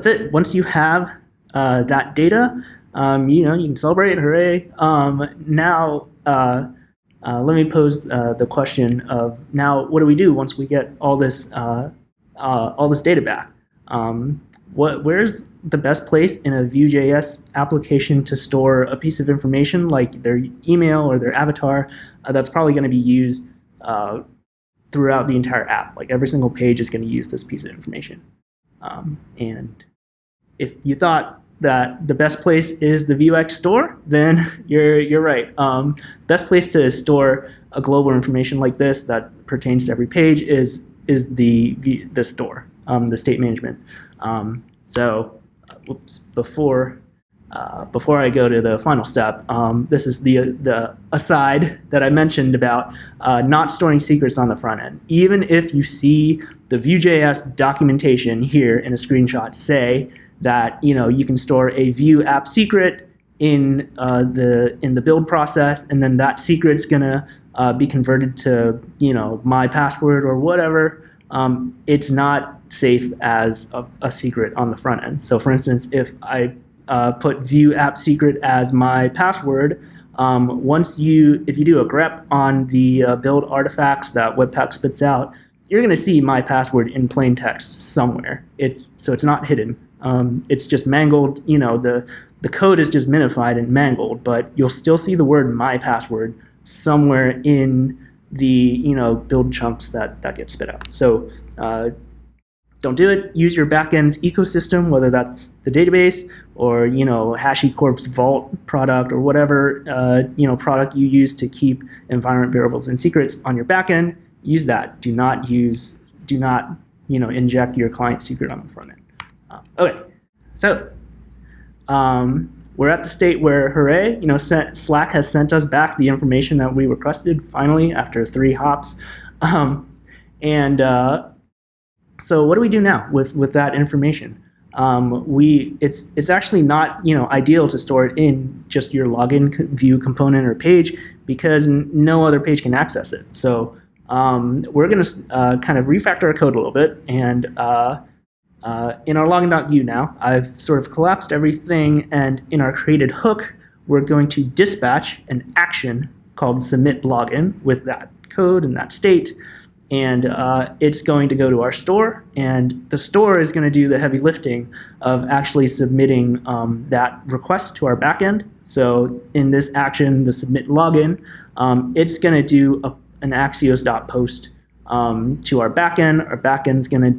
it. Once you have that data, you can celebrate, hooray. Now, let me pose the question of now, what do we do once we get all this data back? Where's the best place in a Vue.js application to store a piece of information like their email or their avatar that's probably going to be used throughout the entire app? Like every single page is going to use this piece of information. And if you thought that the best place is the Vuex store, then you're right. Best place to store a global information like this that pertains to every page is the store, the state management. Before I go to the final step, this is the aside that I mentioned about not storing secrets on the front end. Even if you see the Vue.js documentation here in a screenshot say that you can store a Vue app secret in the build process, and then that secret's gonna be converted to my password or whatever. It's not safe as a secret on the front end. So, for instance, if I put Vue app secret as my password, if you do a grep on the build artifacts that Webpack spits out, you're gonna see my password in plain text somewhere. It's not hidden. It's just mangled. The code is just minified and mangled, but you'll still see the word my password somewhere in the build chunks that get spit out. So don't do it. Use your backend's ecosystem, whether that's the database or HashiCorp's Vault product or whatever product you use to keep environment variables and secrets on your backend. Use that. Do not inject your client secret on the front end. Okay, so we're at the state where, hooray, Slack has sent us back the information that we requested finally after 3 hops. So what do we do now with that information? It's actually not ideal to store it in just your login view component or page, because no other page can access it. So we're going to kind of refactor our code a little bit, and in our login.view now, I've sort of collapsed everything, and in our created hook, we're going to dispatch an action called submit login with that code and that state. And it's going to go to our store, and the store is going to do the heavy lifting of actually submitting that request to our backend. So in this action, the submit login, it's going to do an axios.post to our backend. Our backend's going to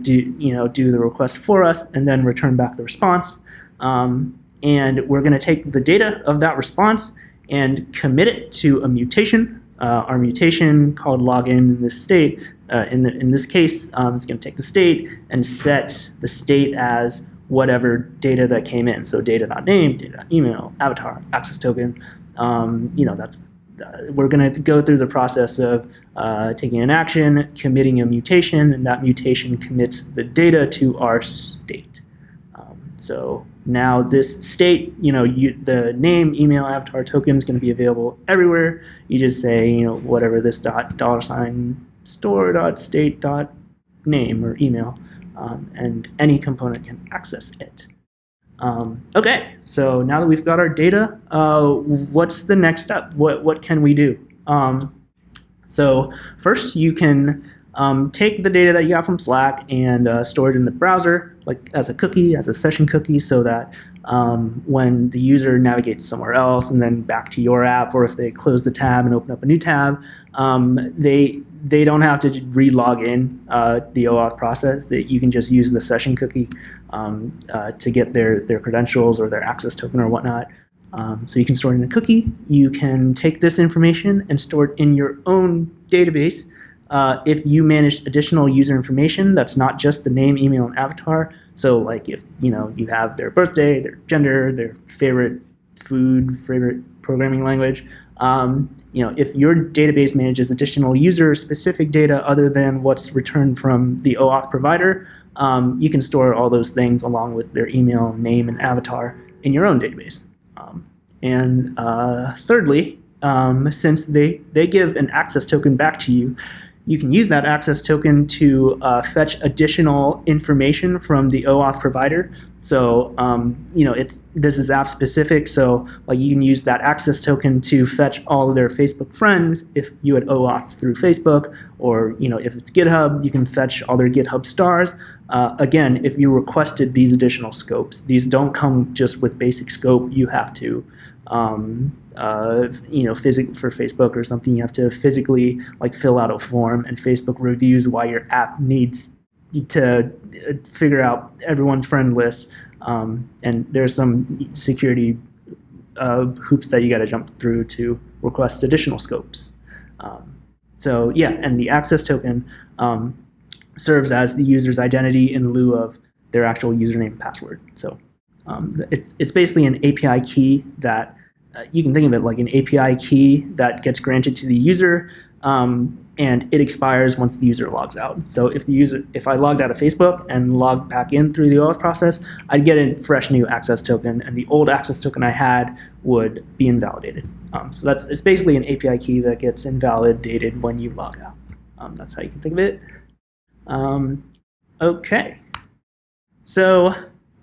do the request for us and then return back the response. And we're going to take the data of that response and commit it to a mutation. Our mutation called login in this state, in this case, it's going to take the state and set the state as whatever data that came in. So data.name, data.email, avatar, access token. We're going to go through the process of taking an action, committing a mutation, and that mutation commits the data to our state. So now this state, the name, email, avatar, token is going to be available everywhere. You just say, whatever this $store.state.name or email, and any component can access it. Okay, so now that we've got our data, what's the next step? What can we do? So first, you can take the data that you got from Slack and store it in the browser, like as a cookie, as a session cookie, so that when the user navigates somewhere else and then back to your app, or if they close the tab and open up a new tab, they don't have to re-log in the OAuth process. That you can just use the session cookie to get their credentials or their access token or whatnot. So you can store it in a cookie. You can take this information and store it in your own database. If you manage additional user information, that's not just the name, email, and avatar. So like if you have their birthday, their gender, their favorite food, favorite programming language, if your database manages additional user-specific data other than what's returned from the OAuth provider, you can store all those things along with their email, name, and avatar in your own database. And thirdly, since they give an access token back to you, you can use that access token to fetch additional information from the OAuth provider. So, this is app specific. So, like, you can use that access token to fetch all of their Facebook friends if you had OAuth through Facebook, or if it's GitHub, you can fetch all their GitHub stars. Again, if you requested these additional scopes, these don't come just with basic scope. You have to for Facebook or something, you have to physically fill out a form, and Facebook reviews why your app needs to figure out everyone's friend list, and there's some security hoops that you got to jump through to request additional scopes. And the access token serves as the user's identity in lieu of their actual username and password. So it's basically an API key that you can think of it like an API key that gets granted to the user, and it expires once the user logs out. So if I logged out of Facebook and logged back in through the OAuth process, I'd get a fresh new access token, and the old access token I had would be invalidated. So it's basically an API key that gets invalidated when you log out. That's how you can think of it. Okay. So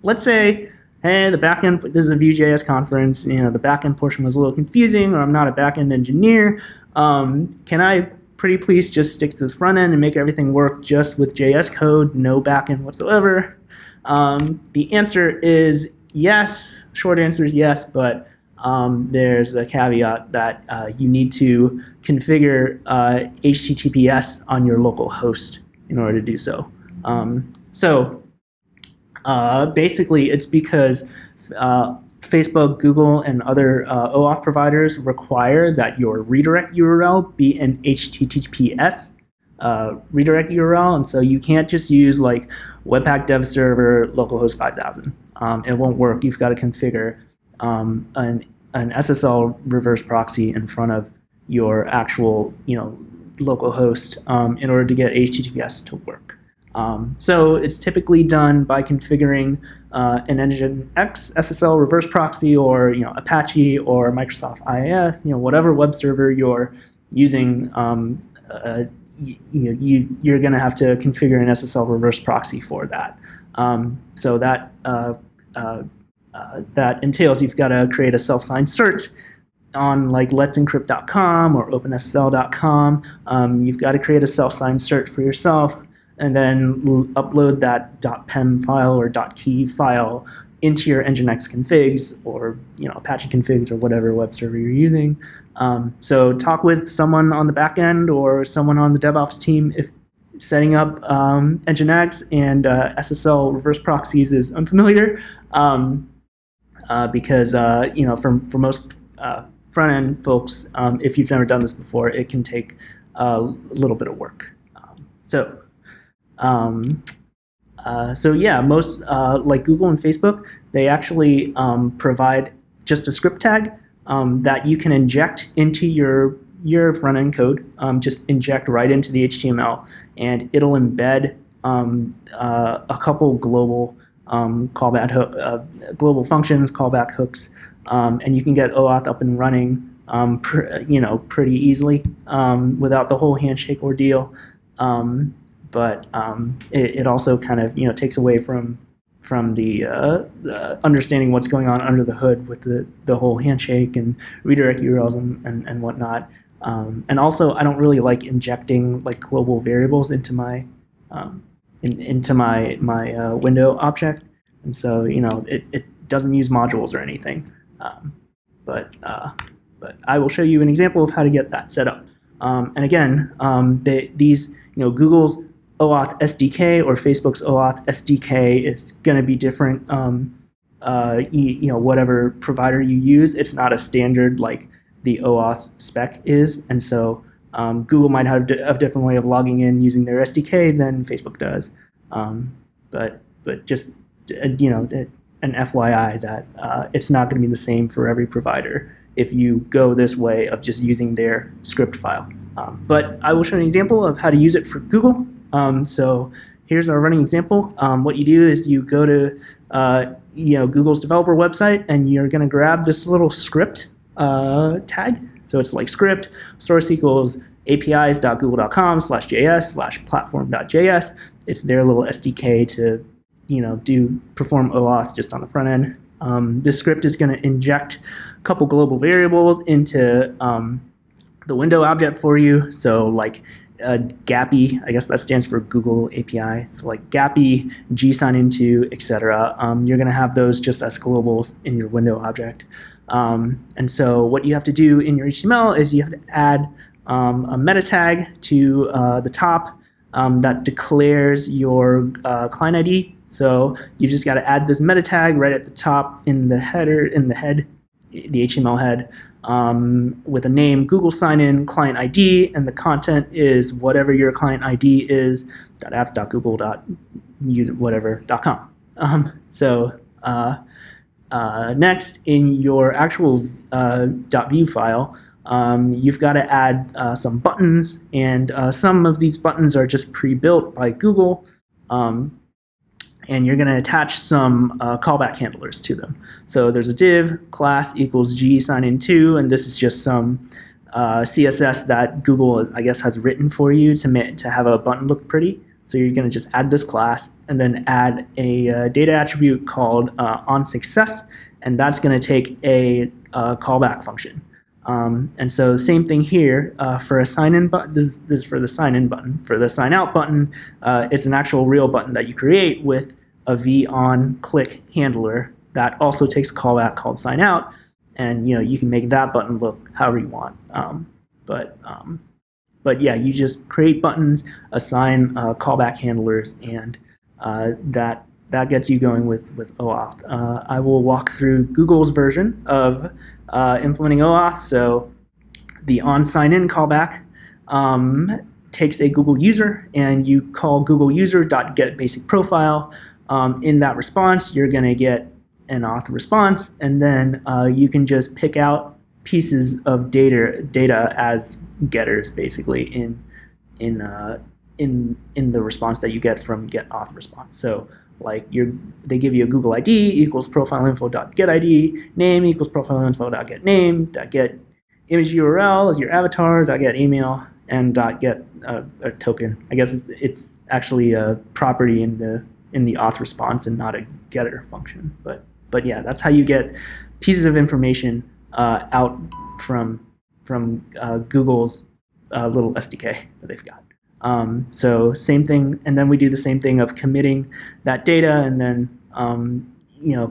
let's say, hey, the backend, this is a Vue.js conference, the backend portion was a little confusing, or I'm not a backend engineer. Can I pretty please just stick to the front end and make everything work just with JS code, no backend whatsoever? The answer is yes. Short answer is yes, but there's a caveat that you need to configure HTTPS on your local host in order to do so. Basically, it's because Facebook, Google, and other OAuth providers require that your redirect URL be an HTTPS redirect URL, and so you can't just use like Webpack Dev Server localhost 5000. It won't work. You've got to configure an SSL reverse proxy in front of your actual local host in order to get HTTPS to work. So it's typically done by configuring an Nginx SSL reverse proxy, or Apache or Microsoft IIS, whatever web server you're using. You're going to have to configure an SSL reverse proxy for that. So that that entails you've got to create a self-signed cert on like let'sencrypt.com or openssl.com. You've got to create a self-signed cert for yourself, and then upload that .pem file or .key file into your Nginx configs, or Apache configs, or whatever web server you're using. So talk with someone on the back end or someone on the DevOps team if setting up Nginx and SSL reverse proxies is unfamiliar, because for most front-end folks, if you've never done this before, it can take a little bit of work. So yeah, most like Google and Facebook, they actually provide just a script tag that you can inject into your front-end code. Just inject right into the HTML, and it'll embed a couple global global functions, callback hooks, and you can get OAuth up and running pretty easily without the whole handshake ordeal. But it also kind of takes away from the understanding what's going on under the hood with the whole handshake and redirect URLs and whatnot. And also, I don't really like injecting like global variables into my into my window object, and so it doesn't use modules or anything. But I will show you an example of how to get that set up. And again, these Google's OAuth SDK or Facebook's OAuth SDK is going to be different. Whatever provider you use, it's not a standard like the OAuth spec is, and so Google might have a different way of logging in using their SDK than Facebook does. But just an FYI that it's not going to be the same for every provider if you go this way of just using their script file. But I will show an example of how to use it for Google. So here's our running example. What you do is you go to Google's developer website, and you're going to grab this little script tag. So it's like script source equals apis.google.com/js/platform.js. It's their little SDK to perform OAuth just on the front end. This script is going to inject a couple global variables into the window object for you. So like GAPI, I guess that stands for Google API. So like GAPI, gsign-into, etc. You're going to have those just as globals in your window object. And so what you have to do in your HTML is you have to add a meta tag to the top that declares your client ID. So you just got to add this meta tag right at the top in the header, the HTML head, with a name, Google sign-in, client ID, and the content is whatever your client ID is, .apps.google.use-whatever.com. Next, in your actual .vue file, you've got to add some buttons, and some of these buttons are just pre-built by Google, and you're going to attach some callback handlers to them. So there's a div class equals g sign in to, and this is just some CSS that Google, I guess, has written for you to have a button look pretty. So you're going to just add this class and then add a data attribute called onSuccess, and that's going to take a callback function. And so the same thing here for a sign-in button. This is for the sign-in button. For the sign-out button, it's an actual real button that you create with a v-on-click handler that also takes a callback called sign-out, and you can make that button look however you want. But yeah, you just create buttons, assign callback handlers, and that gets you going with OAuth. I will walk through Google's version of implementing OAuth. So the on sign-in callback takes a Google user, and you call Google user.getBasicProfile. In that response, you're going to get an auth response, and then you can just pick out pieces of data as getters, basically in the response that you get from get auth response. So like they give you a Google ID equals profileinfo.getID, name equals profileinfo.getName, .get image URL is your avatar, .get email, and .get a token. I guess it's actually a property in the auth response and not a getter function. But yeah, that's how you get pieces of information out from Google's little SDK that they've got. So same thing, and then we do the same thing of committing that data and then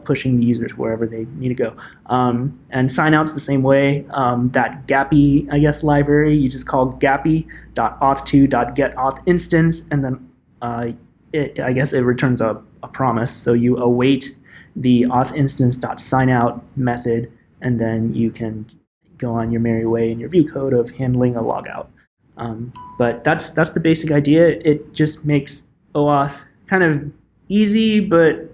pushing the users wherever they need to go. And sign out's the same way. That Gappy, I guess, library, you just call gappy.auth2.getAuth instance, and then I guess it returns a promise. So you await the auth instance.signout method, and then you can go on your merry way in your Vue code of handling a logout. But that's the basic idea. It just makes OAuth kind of easy, but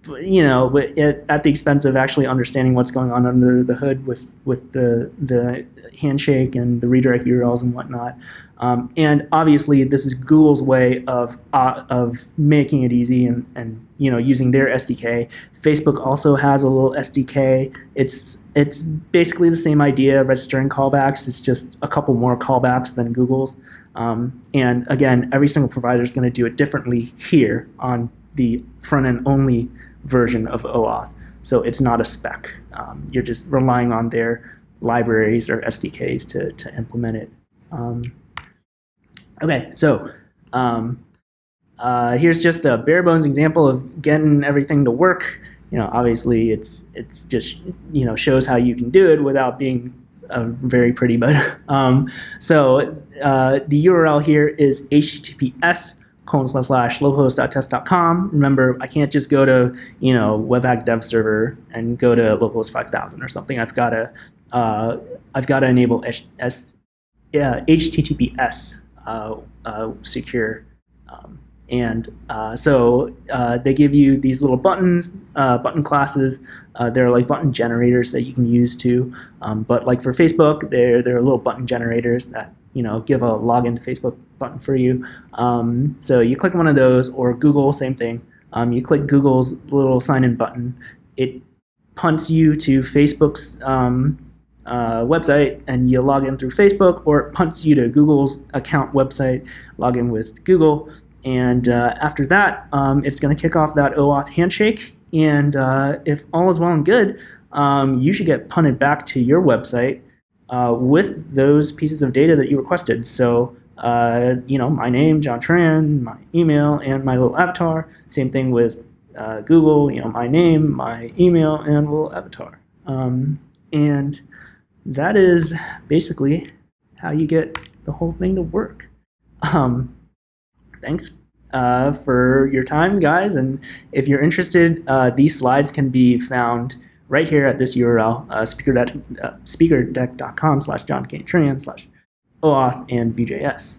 at the expense of actually understanding what's going on under the hood with the handshake and the redirect URLs and whatnot. And obviously, this is Google's way of making it easy and using their SDK. Facebook also has a little SDK. It's basically the same idea, registering callbacks. It's just a couple more callbacks than Google's. And again, every single provider is going to do it differently here on the front-end only version of OAuth. So it's not a spec. You're just relying on their libraries or SDKs to implement it. Okay, so here's just a bare bones example of getting everything to work. Obviously it's just shows how you can do it without being very pretty, but so the URL here is https://localhost.test.com. Remember, I can't just go to Webpack Dev Server and go to localhost 5000 or something. I've got to enable HTTPS secure. So they give you these little buttons, button classes. They're like button generators that you can use too. But like for Facebook, they're little button generators that give a login to Facebook button for you. So you click one of those, or Google, same thing. You click Google's little sign-in button. It punts you to Facebook's website, and you log in through Facebook, or it punts you to Google's account website, log in with Google. And after that, it's going to kick off that OAuth handshake. And if all is well and good, you should get punted back to your website with those pieces of data that you requested. So, my name, John Tran, my email, and my little avatar. Same thing with Google, my name, my email, and little avatar. And that is basically how you get the whole thing to work. Thanks for your time, guys. And if you're interested, these slides can be found right here at this URL, speakerdeck.com/JohnKTran/OAuth and Vue.js.